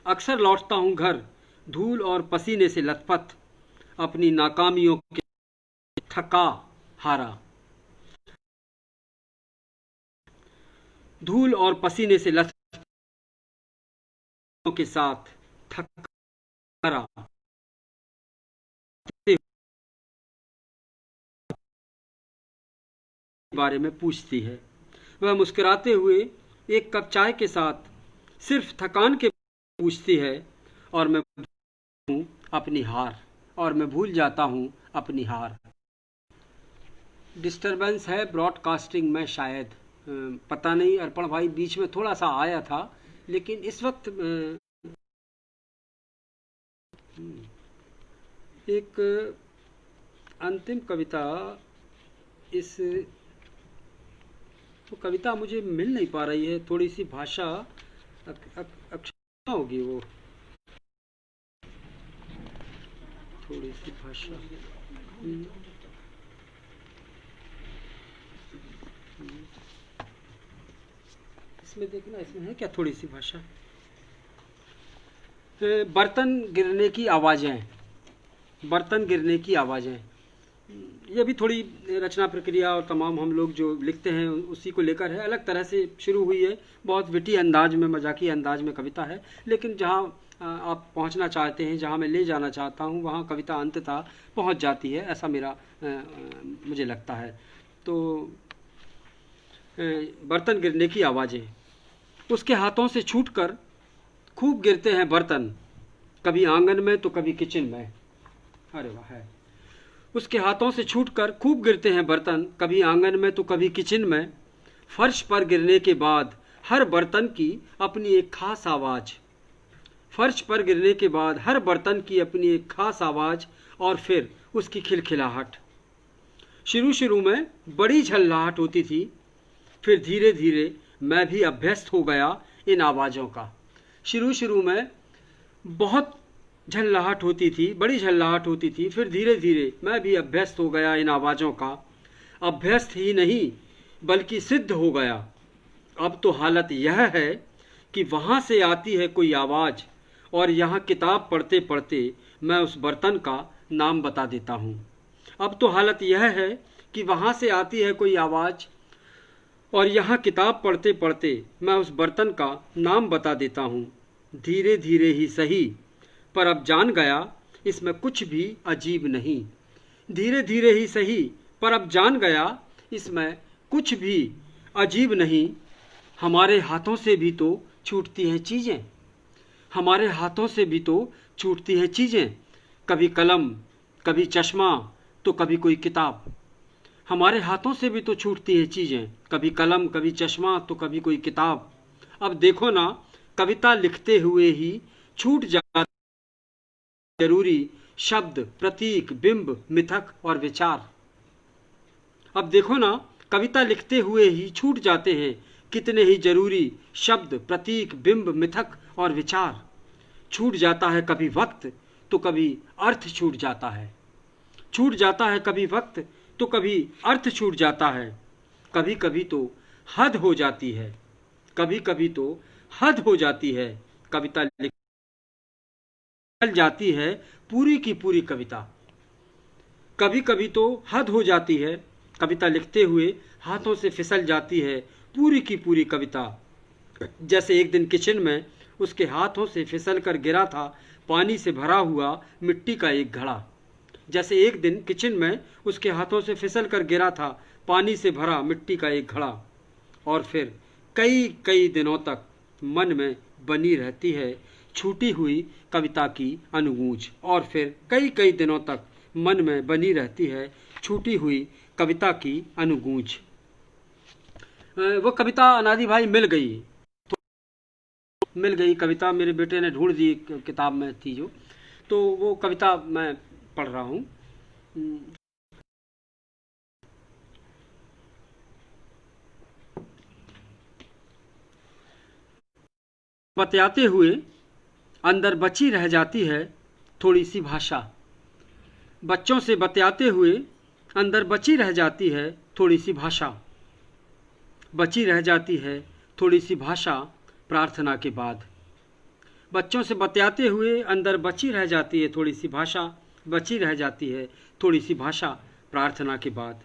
अक्सर लौटता हूँ घर धूल और पसीने से लथपथ, अपनी नाकामियों के थका हारा। धूल और पसीने से लथपथ के साथ थका हारा बारे में पूछती है। वह मुस्कुराते हुए एक कप चाय के साथ सिर्फ थकान के पूछती है, और मैं हूँ अपनी हार, और मैं भूल जाता हूँ अपनी हार। डिस्टरबेंस है ब्रॉडकास्टिंग में शायद, पता नहीं अर्पण भाई, बीच में थोड़ा सा आया था, लेकिन इस वक्त एक अंतिम कविता, इस तो कविता मुझे मिल नहीं पा रही है, थोड़ी सी भाषा अक्षर होगी वो, थोड़ी सी भाषा। इसमें देखना, इसमें है क्या थोड़ी सी भाषा। बर्तन गिरने की आवाज़ें, बर्तन गिरने की आवाज़ें, ये भी थोड़ी रचना प्रक्रिया और तमाम हम लोग जो लिखते हैं उसी को लेकर है। अलग तरह से शुरू हुई है, बहुत विटी अंदाज में, मजाकी अंदाज में कविता है, लेकिन जहाँ आप पहुँचना चाहते हैं, जहाँ मैं ले जाना चाहता हूँ, वहाँ कविता अंततः पहुँच जाती है, ऐसा मेरा मुझे लगता है। तो बर्तन गिरने की आवाज़ें, उसके हाथों से छूटकर खूब गिरते हैं बर्तन, कभी आंगन में तो कभी किचन में। अरे वाह है। उसके हाथों से छूटकर खूब गिरते हैं बर्तन, कभी आंगन में तो कभी किचन में। फर्श पर गिरने के बाद हर बर्तन की अपनी एक खास आवाज़, फर्श पर गिरने के बाद हर बर्तन की अपनी एक खास आवाज़, और फिर उसकी खिलखिलाहट। शुरू शुरू में बड़ी झल्लाहट होती थी, फिर धीरे धीरे मैं भी अभ्यस्त हो गया इन आवाज़ों का। शुरू शुरू में बहुत झल्लाहट होती थी, बड़ी झल्लाहट होती थी, फिर धीरे धीरे मैं भी अभ्यस्त हो गया इन आवाज़ों का। अभ्यस्त ही नहीं बल्कि सिद्ध हो गया। अब तो हालत यह है कि वहाँ से आती है कोई आवाज़, और यहाँ किताब पढ़ते पढ़ते मैं उस बर्तन का नाम बता देता हूँ। अब तो हालत यह है कि वहाँ से आती है कोई आवाज़, और यहाँ किताब पढ़ते पढ़ते मैं उस बर्तन का नाम बता देता हूँ। धीरे धीरे ही सही, पर अब जान गया इसमें कुछ भी अजीब नहीं। धीरे धीरे ही सही, पर अब जान गया इसमें कुछ भी अजीब नहीं। हमारे हाथों से भी तो छूटती हैं चीज़ें, हमारे हाथों से भी तो छूटती हैं चीज़ें, कभी कलम, कभी चश्मा, तो कभी कोई किताब। हमारे हाथों से भी तो छूटती हैं चीज़ें, कभी कलम, कभी चश्मा, तो कभी कोई किताब। अब देखो ना, कविता लिखते हुए ही छूट जाती जरूरी शब्द, प्रतीक, बिंब, मिथक और विचार। अब देखो ना, कविता लिखते हुए ही छूट जाते हैं कितने ही जरूरी शब्द, प्रतीक, बिंब, मिथक और विचार। छूट जाता है कभी वक्त, तो कभी अर्थ छूट जाता है। छूट जाता है कभी वक्त, तो कभी अर्थ छूट जाता है। कभी कभी तो हद हो जाती है, कभी कभी तो हद हो जाती है। कविता निकल जाती है पूरी की पूरी कविता। कभी कभी तो हद हो जाती है, कविता लिखते हुए हाथों से फिसल जाती है पूरी की पूरी कविता। जैसे एक दिन किचन में उसके हाथों से फिसल कर गिरा था पानी से भरा हुआ मिट्टी का एक घड़ा। जैसे एक दिन किचन में उसके हाथों से फिसल कर गिरा था पानी से भरा मिट्टी का एक घड़ा, और फिर कई कई दिनों तक मन में बनी रहती है छूटी हुई कविता की अनुगूंज। और फिर कई कई दिनों तक मन में बनी रहती है छूटी हुई कविता की अनुगूंज। वो कविता अनादि भाई मिल गई, तो मिल गई कविता, मेरे बेटे ने ढूंढ दी, किताब में थी जो, तो वो कविता मैं पढ़ रहा हूँ। बतियाते हुए अंदर बची रह जाती है थोड़ी सी भाषा। बच्चों से बतियाते हुए अंदर बची रह जाती है थोड़ी सी भाषा। बची रह जाती है थोड़ी सी भाषा प्रार्थना के बाद। बच्चों से बतियाते हुए अंदर बची रह जाती है थोड़ी सी भाषा, बची रह जाती है थोड़ी सी भाषा प्रार्थना के बाद।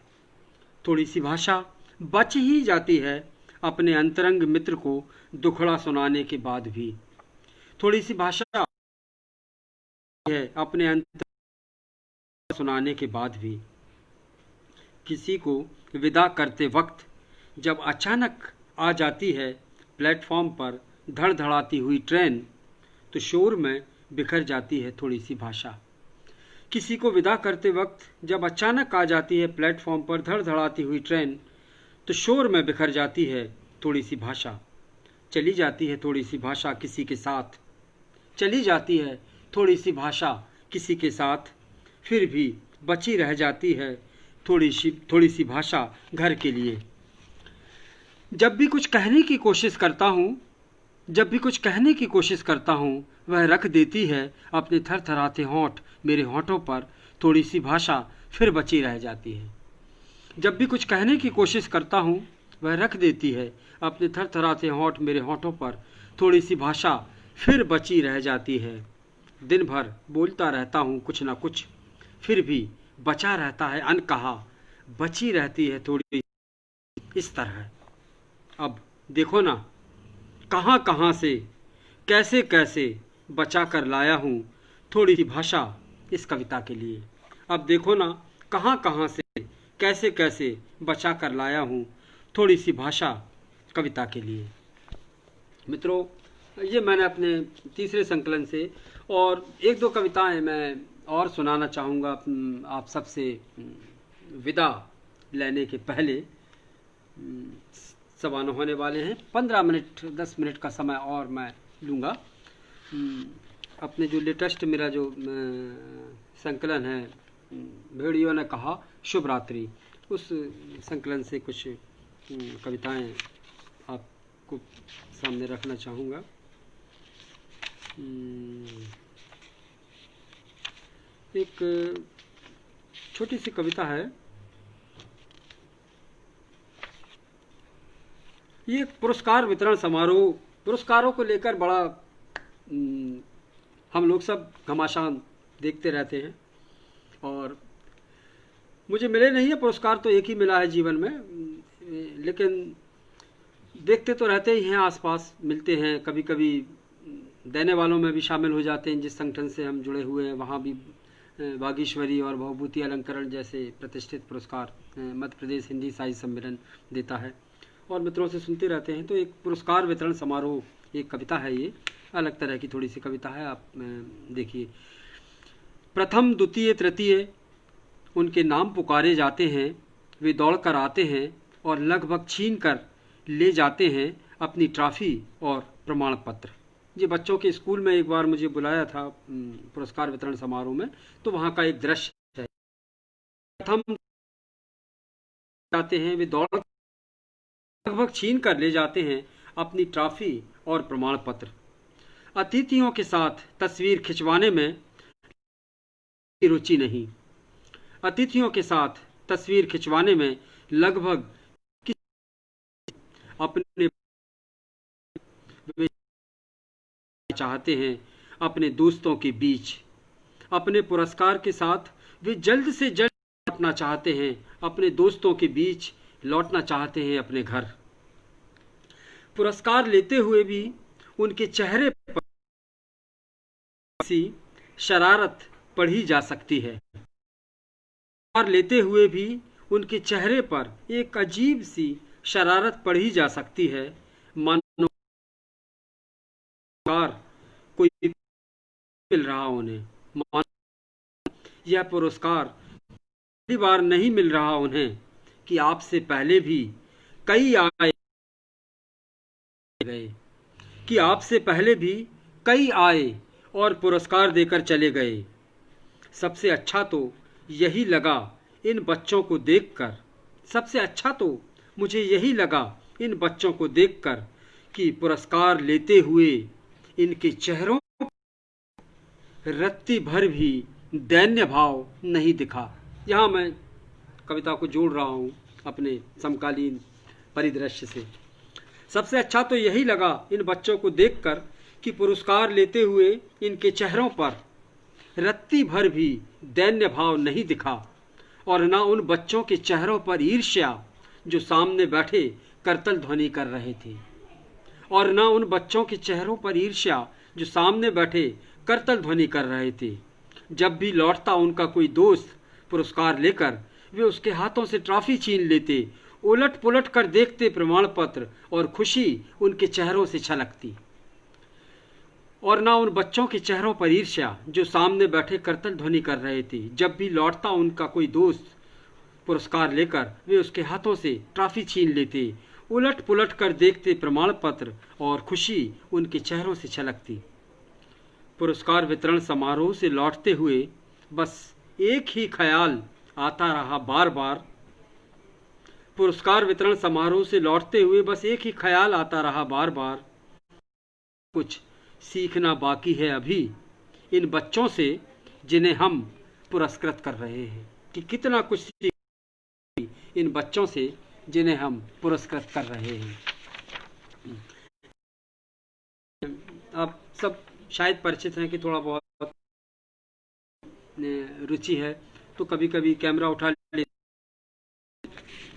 थोड़ी सी भाषा बच ही जाती है अपने अंतरंग मित्र को दुखड़ा सुनाने के बाद भी। थोड़ी सी भाषा है अपने अंतर सुनाने के बाद भी। किसी को विदा करते वक्त जब अचानक आ जाती है प्लेटफॉर्म पर धड़धड़ाती हुई ट्रेन, तो शोर में बिखर जाती है थोड़ी सी भाषा। किसी को विदा करते वक्त जब अचानक आ जाती है प्लेटफॉर्म पर धड़धड़ाती हुई ट्रेन, तो शोर में बिखर जाती है थोड़ी सी भाषा। चली जाती है थोड़ी सी भाषा किसी के साथ, चली जाती है थोड़ी सी भाषा किसी के साथ, फिर भी बची रह जाती है थोड़ी सी भाषा घर के लिए। जब भी कुछ कहने की कोशिश करता हूँ, जब भी कुछ कहने की कोशिश करता हूँ, वह रख देती है अपने थरथराते होंठ मेरे होंठों पर, थोड़ी सी भाषा फिर बची रह जाती है। जब भी कुछ कहने की कोशिश करता हूँ, वह रख देती है अपने थरथराते होंठ मेरे होंठों पर, थोड़ी सी भाषा फिर बची रह जाती है। दिन भर बोलता रहता हूँ कुछ ना कुछ, फिर भी बचा रहता है अनकहा, बची रहती है थोड़ी इस तरह। अब देखो ना कहाँ कहाँ से कैसे कैसे बचा कर लाया हूँ थोड़ी सी भाषा इस कविता के लिए। अब देखो ना कहाँ कहाँ से कैसे कैसे बचा कर लाया हूँ थोड़ी सी भाषा कविता के लिए। मित्रों, ये मैंने अपने तीसरे संकलन से, और एक दो कविताएं मैं और सुनाना चाहूँगा आप सबसे विदा लेने के पहले। सवान होने वाले हैं, 15 मिनट 10 मिनट का समय और मैं लूँगा। अपने जो लेटेस्ट मेरा जो संकलन है भेड़ियों ने कहा शुभ रात्रि, उस संकलन से कुछ कविताएं आपको सामने रखना चाहूँगा। एक छोटी सी कविता है। ये पुरस्कार वितरण समारोह, पुरस्कारों को लेकर बड़ा हम लोग सब घमासान देखते रहते हैं, और मुझे मिले नहीं है पुरस्कार, तो एक ही मिला है जीवन में, लेकिन देखते तो रहते ही हैं, आसपास मिलते हैं, कभी कभी देने वालों में भी शामिल हो जाते हैं। जिस संगठन से हम जुड़े हुए हैं वहाँ भी वागीश्वरी और भवभूति अलंकरण जैसे प्रतिष्ठित पुरस्कार मध्य प्रदेश हिंदी साहित्य सम्मेलन देता है, और मित्रों से सुनते रहते हैं। तो एक पुरस्कार वितरण समारोह एक कविता है, ये अलग तरह की थोड़ी सी कविता है, आप देखिए। प्रथम द्वितीय तृतीय उनके नाम पुकारे जाते हैं, वे दौड़ कर आते हैं और लगभग छीन कर ले जाते हैं अपनी ट्रॉफी और प्रमाण पत्र। ये बच्चों के स्कूल में एक बार मुझे बुलाया था पुरस्कार वितरण समारोह में, तो वहाँ का एक दृश्य है। प्रथम जाते हैं, वे दौड़ लगभग छीन कर ले जाते हैं अपनी ट्रॉफी और प्रमाण पत्र। अतिथियों के साथ तस्वीर खिंचवाने में रुचि नहीं, अतिथियों के साथ तस्वीर खिंचवाने में लगभग अपने चाहते हैं अपने दोस्तों के बीच। अपने पुरस्कार के साथ वे जल्द से जल्द लौटना चाहते हैं अपने दोस्तों के बीच, लौटना चाहते हैं अपने घर। पुरस्कार लेते हुए भी उनके चेहरे पर सी शरारत पढ़ी जा सकती है। पुरस्कार लेते हुए भी उनके चेहरे पर एक अजीब सी शरारत पढ़ी जा सकती है, मानो कोई मिल रहा उन्हें, मानो यह पुरस्कार पहली बार नहीं मिल रहा उन्हें कि आपसे पहले भी कई आए गए, कि आपसे पहले भी कई आए और पुरस्कार देकर चले गए। सबसे अच्छा तो यही लगा इन बच्चों को देखकर, सबसे अच्छा तो मुझे यही लगा इन बच्चों को देखकर कि पुरस्कार लेते हुए इनके चेहरों रत्ती भर भी दैन्य भाव नहीं दिखा। यहाँ मैं कविता को जोड़ रहा हूँ अपने समकालीन परिदृश्य से। सबसे अच्छा तो यही लगा इन बच्चों को देखकर कि पुरस्कार लेते हुए इनके चेहरों पर रत्ती भर भी दैन्य भाव नहीं दिखा, और न उन बच्चों के चेहरों पर ईर्ष्या जो सामने बैठे करतल ध्वनि कर रहे थे, और न उन बच्चों के चेहरों पर ईर्ष्या जो सामने बैठे करतल ध्वनि कर रहे थे। जब भी लौटता उनका कोई दोस्त पुरस्कार लेकर, वे उसके हाथों से ट्रॉफी छीन लेते, उलट पुलट कर देखते प्रमाण पत्र, और खुशी उनके चेहरों से छलकती। और ना उन बच्चों के चेहरों पर ईर्ष्या जो सामने बैठे करतल ध्वनि कर रहे थे। जब भी लौटता उनका कोई दोस्त पुरस्कार लेकर, वे उसके हाथों से ट्रॉफी छीन लेते, उलट पुलट कर देखते प्रमाण पत्र, और खुशी उनके चेहरों से छलकती। पुरस्कार वितरण समारोह से लौटते हुए बस एक ही ख्याल आता रहा बार बार। पुरस्कार वितरण समारोह से लौटते हुए बस एक ही ख्याल आता रहा बार बार, कुछ सीखना बाकी है अभी इन बच्चों से जिन्हें हम पुरस्कृत कर रहे हैं, कि कितना कुछ सीख इन बच्चों से जिन्हें हम पुरस्कृत कर रहे हैं। आप सब शायद परिचित हैं कि थोड़ा बहुत रुचि है तो कभी कभी कैमरा उठा ले,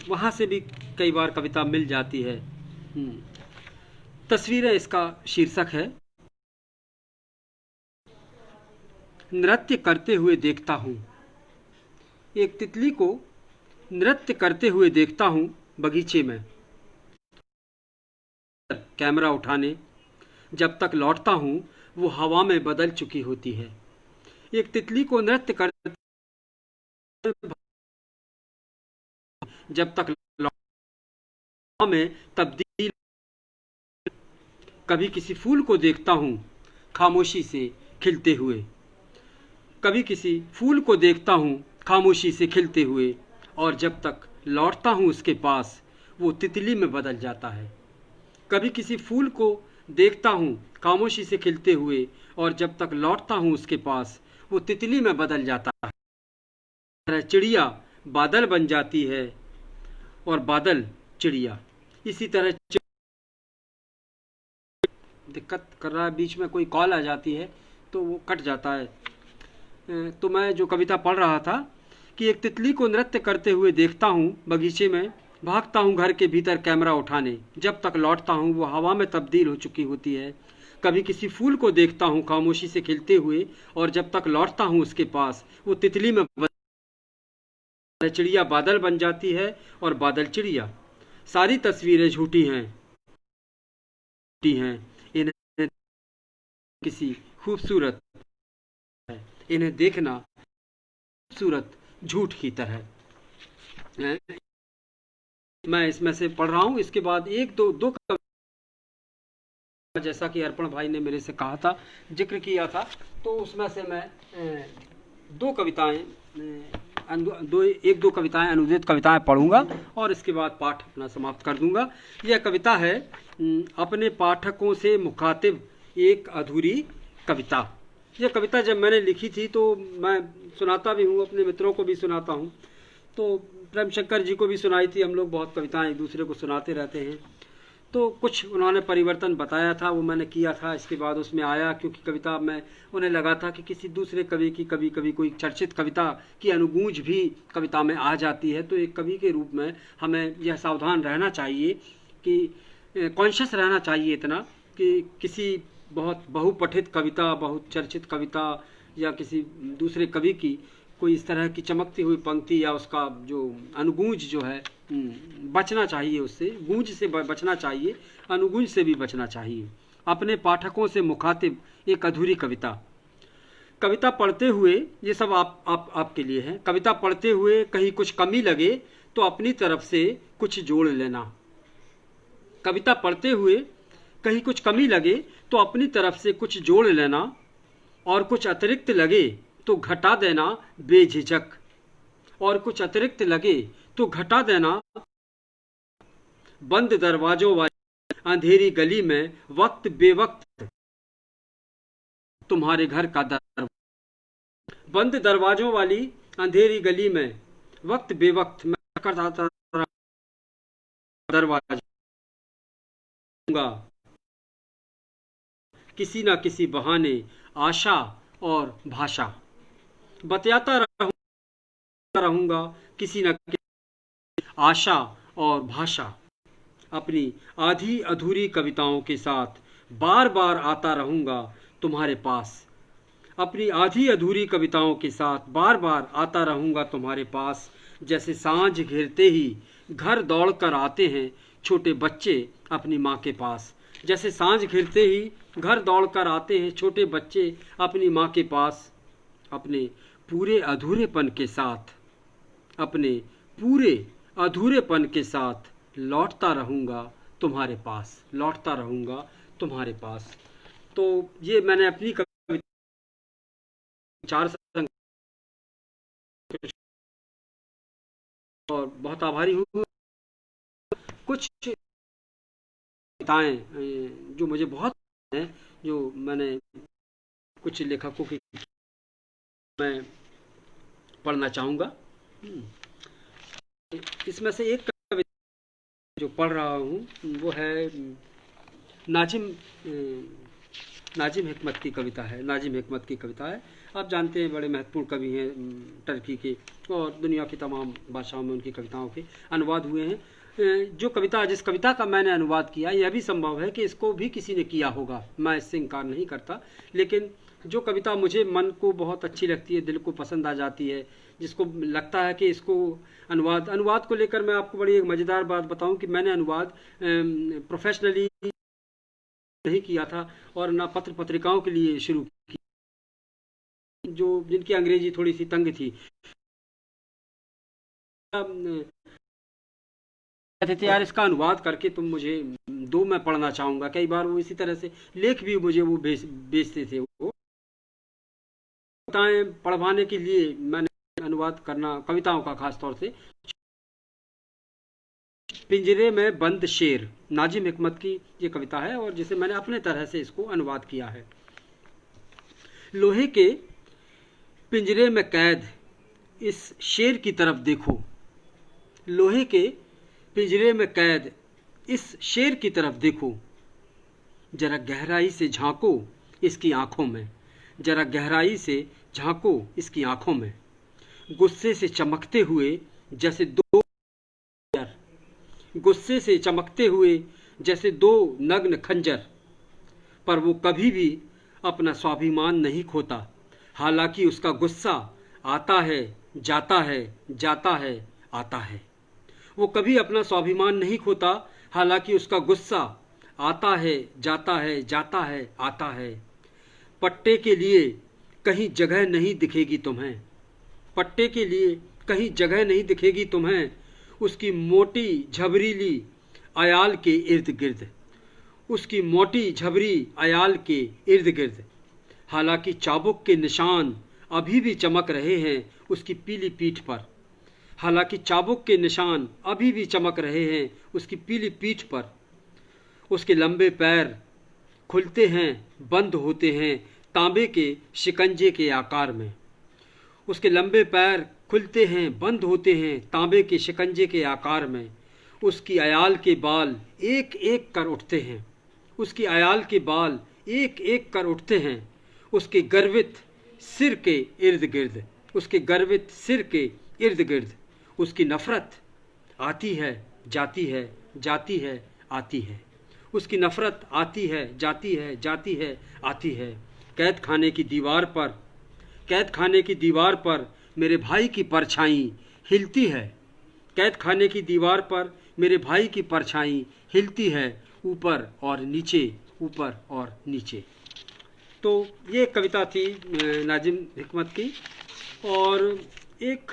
वहां से भी कई बार कविता मिल जाती है। तस्वीरें इसका शीर्षक है। नृत्य करते हुए देखता हूं, एक तितली को नृत्य करते हुए देखता हूं बगीचे में। कैमरा उठाने जब तक लौटता हूं वो हवा में बदल चुकी होती है। एक तितली को नृत्य करते जब तक हवा में तब्दील। कभी किसी फूल को देखता हूं खामोशी से खिलते हुए, कभी किसी फूल को देखता हूं खामोशी से खिलते हुए, और जब तक लौटता हूं उसके पास वो तितली में बदल जाता है। कभी किसी फूल को देखता हूं खामोशी से खिलते हुए, और जब तक लौटता हूं उसके पास वो तितली में बदल जाता है। चिड़िया बादल बन जाती है और बादल चिड़िया। इसी तरह दिक्कत कर रहा है, बीच में कोई कॉल आ जाती है तो वो कट जाता है। तो मैं जो कविता पढ़ रहा था कि एक तितली को नृत्य करते हुए देखता हूँ बगीचे में, भागता हूँ घर के भीतर कैमरा उठाने, जब तक लौटता हूँ वो हवा में तब्दील हो चुकी होती है। कभी किसी फूल को देखता हूँ खामोशी से खिलते हुए, और जब तक लौटता हूँ उसके पास वो तितली में चिड़िया बादल बन जाती है और बादल चिड़िया। सारी तस्वीरें झूठी हैं, इन्हें किसी खूबसूरत है, इन्हें देखना खूबसूरत झूठ की तरह है। मैं इसमें से पढ़ रहा हूँ। इसके बाद एक दो जैसा कि अर्पण भाई ने मेरे से कहा था, जिक्र किया था, तो उसमें से मैं दो कविताएं एक दो कविताएं अनुदित कविताएं पढ़ूंगा और इसके बाद पाठ अपना समाप्त कर दूंगा। यह कविता है अपने पाठकों से मुखातिब एक अधूरी कविता। यह कविता जब मैंने लिखी थी तो मैं सुनाता भी हूँ, अपने मित्रों को भी सुनाता हूँ, तो प्रेम शंकर जी को भी सुनाई थी। हम लोग बहुत कविताएं एक दूसरे को सुनाते रहते हैं। तो कुछ उन्होंने परिवर्तन बताया था, वो मैंने किया था। इसके बाद उसमें आया, क्योंकि कविता में उन्हें लगा था कि किसी दूसरे कवि की कभी कभी कोई चर्चित कविता की अनुगूंज भी कविता में आ जाती है। तो एक कवि के रूप में हमें यह सावधान रहना चाहिए, कि कॉन्शियस रहना चाहिए इतना, कि किसी बहुत बहुपठित कविता, बहुत चर्चित कविता या किसी दूसरे कवि की कोई इस तरह की चमकती हुई पंक्ति या उसका जो अनुगूंज जो है, बचना चाहिए, उससे गूंज से बचना चाहिए, अनुगूंज से भी बचना चाहिए। अपने पाठकों से मुखातिब एक अधूरी कविता। कविता पढ़ते हुए, ये सब आपके लिए है। कविता पढ़ते हुए कहीं कुछ कमी लगे तो अपनी तरफ से कुछ जोड़ लेना। कविता पढ़ते हुए कहीं कुछ कमी लगे तो अपनी तरफ से कुछ जोड़ लेना, और कुछ अतिरिक्त लगे तो घटा देना बेझिझक, और कुछ अतिरिक्त लगे तो घटा देना। बंद दरवाजों वाली अंधेरी गली में वक्त बेवक्त तुम्हारे घर का दरवाजा। बंद दरवाजों वाली अंधेरी गली में वक्त बेवक्त मैं करता दरवाजा, किसी न किसी बहाने आशा और भाषा। बतलाता रहूँगा किसी न किसी आशा और भाषा। अपनी आधी अधूरी कविताओं के साथ बार बार आता रहूँगा तुम्हारे पास। अपनी आधी अधूरी कविताओं के साथ बार बार आता रहूँगा तुम्हारे पास। जैसे सांझ घिरते ही घर दौड़ कर आते हैं छोटे बच्चे अपनी माँ के पास। जैसे सांझ घिरते ही घर दौड़ कर आते हैं छोटे बच्चे अपनी माँ के पास। अपने पूरे अधूरेपन के साथ, अपने पूरे अधूरेपन के साथ लौटता रहूँगा तुम्हारे पास, लौटता रहूँगा तुम्हारे पास। तो ये मैंने अपनी कविता चार संग और बहुत आभारी हूँ। कुछ कविताएं जो मुझे बहुत हैं, जो मैंने कुछ लेखकों की मैं पढ़ना चाहूँगा। इसमें से एक कविता जो पढ़ रहा हूँ वो है नाजिम हिकमत की कविता है। नाजिम हिकमत की कविता है। आप जानते हैं बड़े महत्वपूर्ण कवि हैं टर्की के, और दुनिया की तमाम भाषाओं में उनकी कविताओं के अनुवाद हुए हैं। जिस कविता का मैंने अनुवाद किया, यह भी संभव है कि इसको भी किसी ने किया होगा, मैं इससे इनकार नहीं करता। लेकिन जो कविता मुझे मन को बहुत अच्छी लगती है, दिल को पसंद आ जाती है, जिसको लगता है कि इसको अनुवाद को लेकर मैं आपको बड़ी एक मज़ेदार बात बताऊं कि मैंने अनुवाद प्रोफेशनली नहीं किया था और ना पत्र पत्रिकाओं के लिए शुरू की, जिनकी अंग्रेजी थोड़ी सी तंग थी। कहते थे यार इसका अनुवाद करके तुम मुझे दो, मैं पढ़ना चाहूँगा। कई बार वो इसी तरह से लेख भी मुझे वो बेचते थे। वो कविताएं पढ़वाने के लिए मैंने अनुवाद करना, कविताओं का खास तौर से। पिंजरे में बंद शेर, नाजिम हिकमत की ये कविता है और जिसे मैंने अपने तरह से इसको अनुवाद किया है। लोहे के पिंजरे में कैद इस शेर की तरफ देखो, लोहे के पिंजरे में कैद इस शेर की तरफ देखो, जरा गहराई से झांको इसकी आंखों में, जरा गहराई से झांको इसकी आंखों में। गुस्से से चमकते हुए जैसे दो, गुस्से से चमकते हुए जैसे दो नग्न खंजर, पर वो कभी भी अपना स्वाभिमान नहीं खोता। हालांकि उसका गुस्सा आता है, जाता है, जाता है, आता है। वो कभी अपना स्वाभिमान नहीं खोता, हालांकि उसका गुस्सा आता है, जाता है, जाता है, आता है। पट्टे के लिए कहीं जगह नहीं दिखेगी तुम्हें, पट्टे के लिए कहीं जगह नहीं दिखेगी तुम्हें उसकी मोटी झबरीली अयाल के इर्द गिर्द, उसकी मोटी झबरी अयाल के इर्द गिर्द। हालांकि चाबुक के निशान अभी भी चमक रहे हैं उसकी पीली पीठ पर, हालांकि चाबुक के निशान अभी भी चमक रहे हैं उसकी पीली पीठ पर। उसके लंबे पैर खुलते हैं, बंद होते हैं तांबे के शिकंजे के आकार में, उसके लंबे पैर खुलते हैं, बंद होते हैं तांबे के शिकंजे के आकार में। उसकी अयाल के बाल एक एक कर उठते हैं, उसकी अयाल के बाल एक एक कर उठते हैं उसके गर्वित सिर के इर्द गिर्द, उसके गर्वित सिर के इर्द गिर्द। उसकी नफरत आती है, जाती है, जाती है, आती है, उसकी नफरत आती है, जाती है, जाती है, आती है। कैद खाने की दीवार पर, कैद खाने की दीवार पर मेरे भाई की परछाई हिलती है, कैद खाने की दीवार पर मेरे भाई की परछाई हिलती है, ऊपर और नीचे, ऊपर और नीचे। तो ये कविता थी नाजिम हिकमत की। और एक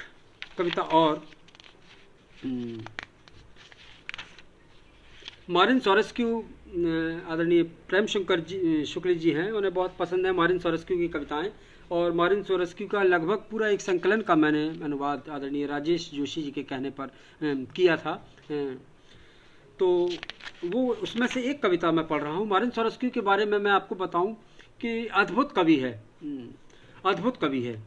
कविता और मारिन सोरेस्क्यू, आदरणीय प्रेम शंकर जी शुक्ल जी हैं, उन्हें बहुत पसंद है मारिन सोरेस्क्यू की कविताएं। और मारिन सोरेस्क्यू का लगभग पूरा एक संकलन का मैंने अनुवाद आदरणीय राजेश जोशी जी के कहने पर किया था। तो वो उसमें से एक कविता मैं पढ़ रहा हूँ। मारिन सोरेस्क्यू के बारे में मैं आपको बताऊं कि अद्भुत कवि है, अद्भुत कवि है।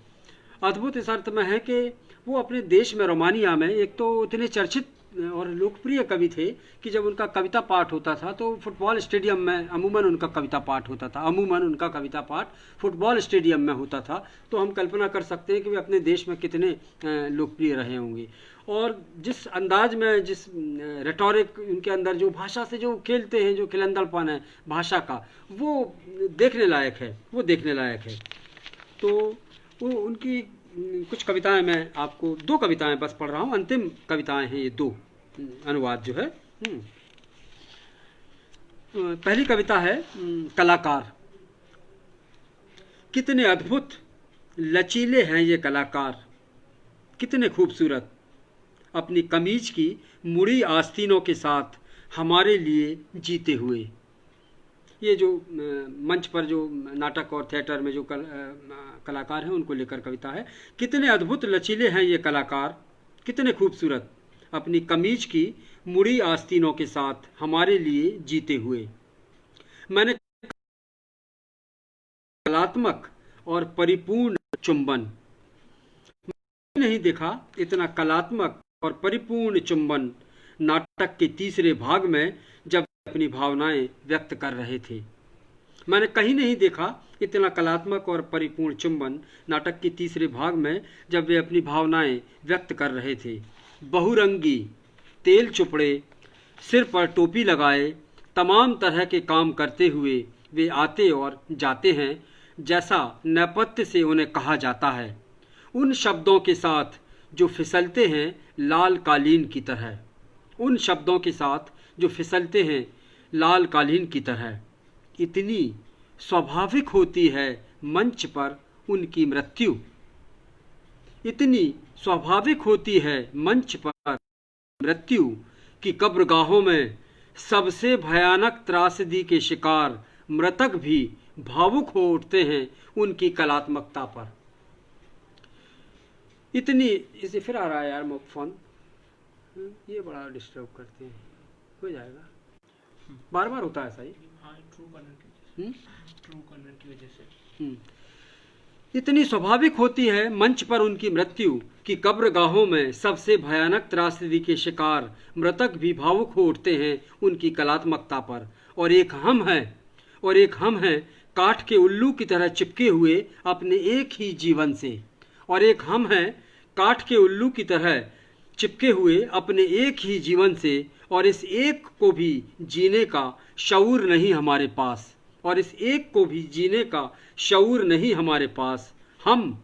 अद्भुत इस अर्थ में है कि वो अपने देश में, रोमानिया में, एक तो इतने चर्चित और लोकप्रिय कवि थे कि जब उनका कविता पाठ होता था तो फुटबॉल स्टेडियम में अमूमन उनका कविता पाठ होता था। अमूमन उनका कविता पाठ फुटबॉल स्टेडियम में होता था। तो हम कल्पना कर सकते हैं कि वे अपने देश में कितने लोकप्रिय रहे होंगे। और जिस अंदाज में, जिस रेटोरिक उनके अंदर, जो भाषा से जो खेलते हैं, जो खिलंदड़पन है भाषा का, वो देखने लायक है, वो देखने लायक है। तो वो उनकी कुछ कविताएं, मैं आपको 2 कविताएं बस पढ़ रहा हूँ, अंतिम कविताएं हैं ये 2 अनुवाद जो है। पहली कविता है कलाकार। कितने अद्भुत लचीले हैं ये कलाकार, कितने खूबसूरत, अपनी कमीज की मुड़ी आस्तीनों के साथ हमारे लिए जीते हुए। ये जो मंच पर जो नाटक और थिएटर में जो कलाकार हैं उनको लेकर कविता है। कितने अद्भुत लचीले हैं ये कलाकार, कितने खूबसूरत, अपनी कमीज की मुड़ी आस्तीनों के साथ हमारे लिए जीते हुए। मैंने कलात्मक और परिपूर्ण चुंबन नहीं देखा, इतना कलात्मक और परिपूर्ण चुंबन नाटक के तीसरे भाग में जब अपनी भावनाएं व्यक्त कर रहे थे। मैंने कहीं नहीं देखा इतना कलात्मक और परिपूर्ण चुंबन नाटक के तीसरे भाग में जब वे अपनी भावनाएं व्यक्त कर रहे थे। बहुरंगी, तेल चुपड़े, सिर पर टोपी लगाए, तमाम तरह के काम करते हुए वे आते और जाते हैं, जैसा नेपथ्य से उन्हें कहा जाता है, उन शब्दों के साथ जो फिसलते हैं लाल कालीन की तरह। उन शब्दों के साथ जो फिसलते हैं लाल कालीन की तरह। इतनी स्वाभाविक होती है मंच पर उनकी मृत्यु। इतनी स्वाभाविक होती है मंच पर मृत्यु कि कब्रगाहों में सबसे भयानक त्रासदी के शिकार मृतक भी भावुक हो उठते हैं उनकी कलात्मकता पर। इतनी, इसे फिर आ रहा है यार फोन, ये बड़ा डिस्टर्ब करते हैं। हो जाएगा, बार बार होता है ऐसा ही। हाँ, ट्रू कलर की वजह से। इतनी स्वाभाविक होती है मंच पर उनकी मृत्यु कि कब्रगाहों में सबसे भयानक त्रासदी के शिकार मृतक भी भावुक हो उठते हैं उनकी कलात्मकता पर। और एक हम हैं काठ के उल्लू की तरह चिपके हुए अपने एक ही जीवन से। और एक हम हैं काठ के उल्लू की तरह चिपके हुए अपने एक ही जीवन से, और इस एक को भी जीने का शऊर नहीं हमारे पास। और इस एक को भी जीने का शऊर नहीं हमारे पास। हम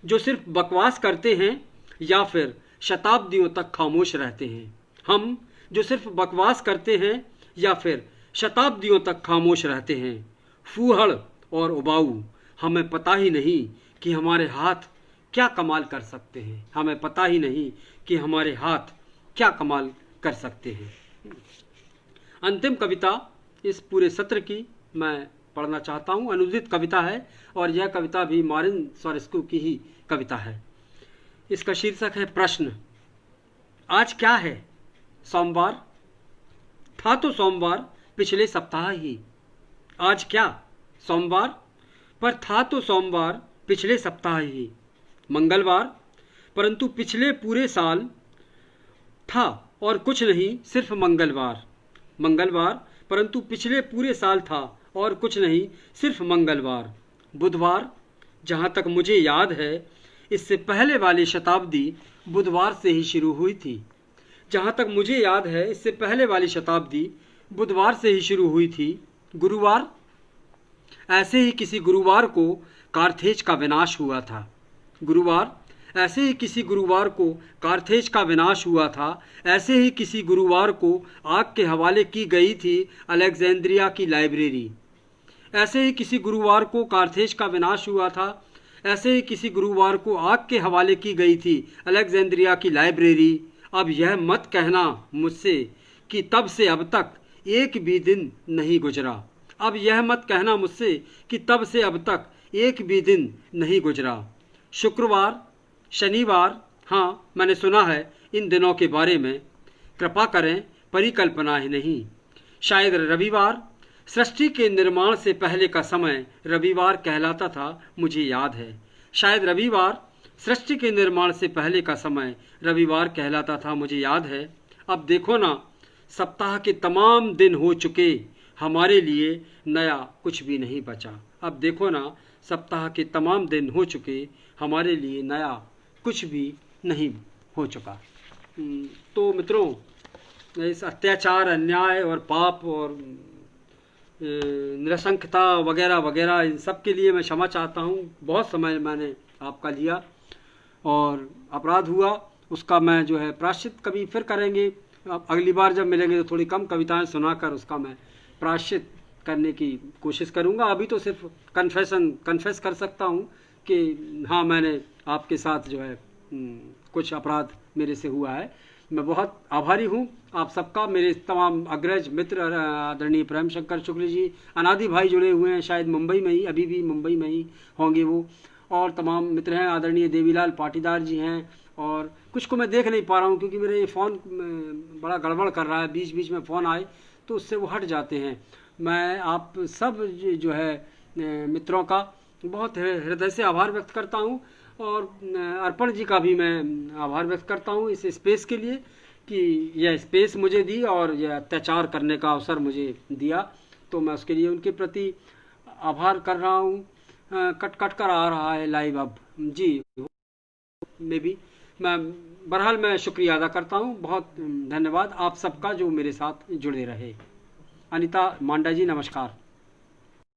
जो सिर्फ बकवास करते हैं या फिर शताब्दियों तक खामोश रहते हैं। हम जो सिर्फ बकवास करते हैं या फिर शताब्दियों तक खामोश रहते हैं। फूहड़ और उबाऊ, हमें पता ही नहीं कि हमारे हाथ क्या कमाल कर सकते हैं। हमें पता ही नहीं कि हमारे हाथ क्या कमाल कर सकते हैं। अंतिम कविता इस पूरे सत्र की मैं पढ़ना चाहता हूँ। अनुदित कविता है और यह कविता भी मारिन सोरेस्कू की ही कविता है। इसका शीर्षक है प्रश्न। आज क्या है? सोमवार था तो सोमवार पिछले सप्ताह ही। आज क्या? सोमवार, पर था तो सोमवार पिछले सप्ताह ही। मंगलवार, परंतु पिछले पूरे साल था और कुछ नहीं, सिर्फ मंगलवार। मंगलवार, परंतु पिछले पूरे साल था और कुछ नहीं, सिर्फ मंगलवार। बुधवार, जहाँ तक मुझे याद है इससे पहले वाली शताब्दी बुधवार से ही शुरू हुई थी। जहाँ तक मुझे याद है इससे पहले वाली शताब्दी बुधवार से ही शुरू हुई थी। गुरुवार, ऐसे ही किसी गुरुवार को कार्थेज का विनाश हुआ था। गुरुवार, ऐसे ही किसी गुरुवार को कार्थेज का विनाश हुआ था। ऐसे ही किसी गुरुवार को आग के हवाले की गई थी अलेक्जेंड्रिया की लाइब्रेरी। ऐसे ही किसी गुरुवार को कार्थेज का विनाश हुआ था। ऐसे ही किसी गुरुवार को आग के हवाले की गई थी अलेक्जेंड्रिया की लाइब्रेरी। अब यह मत कहना मुझसे कि तब से अब तक एक भी दिन नहीं गुजरा। अब यह मत कहना मुझसे कि तब से अब तक एक भी दिन नहीं गुजरा। शुक्रवार, शनिवार, हाँ मैंने सुना है इन दिनों के बारे में। कृपा करें, परिकल्पनाएं नहीं। शायद रविवार, सृष्टि के निर्माण से पहले का समय रविवार कहलाता था, मुझे याद है। शायद रविवार, सृष्टि के निर्माण से पहले का समय रविवार कहलाता था, मुझे याद है। अब देखो ना, सप्ताह के तमाम दिन हो चुके, हमारे लिए नया कुछ भी नहीं बचा। अब देखो ना, सप्ताह के तमाम दिन हो चुके, हमारे लिए नया कुछ भी नहीं हो चुका। तो मित्रों, इस अत्याचार, अन्याय और पाप और नृशंसता वगैरह वगैरह, इन सब के लिए मैं क्षमा चाहता हूँ। बहुत समय मैंने आपका लिया और अपराध हुआ, उसका मैं जो है प्रायश्चित कभी फिर करेंगे। अब अगली बार जब मिलेंगे तो थोड़ी कम कविताएं सुनाकर उसका मैं प्रायश्चित करने की कोशिश करूँगा। अभी तो सिर्फ कन्फेस कर सकता हूँ कि हाँ, मैंने आपके साथ जो है कुछ अपराध मेरे से हुआ है। मैं बहुत आभारी हूँ आप सबका, मेरे तमाम अग्रज मित्र, आदरणीय प्रेम शंकर शुक्ल जी, अनादि भाई जुड़े हुए हैं, शायद मुंबई में ही, अभी भी मुंबई में ही होंगे वो, और तमाम मित्र हैं, आदरणीय देवीलाल पाटीदार जी हैं, और कुछ को मैं देख नहीं पा रहा हूँ क्योंकि मेरे ये फ़ोन बड़ा गड़बड़ कर रहा है, बीच बीच में फ़ोन आए तो उससे वो हट जाते हैं। मैं आप सब जो है मित्रों का बहुत हृदय से आभार व्यक्त करता हूँ, और अर्पण जी का भी मैं आभार व्यक्त करता हूँ इस स्पेस के लिए कि यह स्पेस मुझे दी और यह अत्याचार करने का अवसर मुझे दिया, तो मैं उसके लिए उनके प्रति आभार कर रहा हूँ। कट कट कर आ रहा है लाइव अब जी, में भी मैं बहरहाल मैं शुक्रिया अदा करता हूँ। बहुत धन्यवाद आप सबका जो मेरे साथ जुड़े रहे। अनीता मांडा जी, नमस्कार।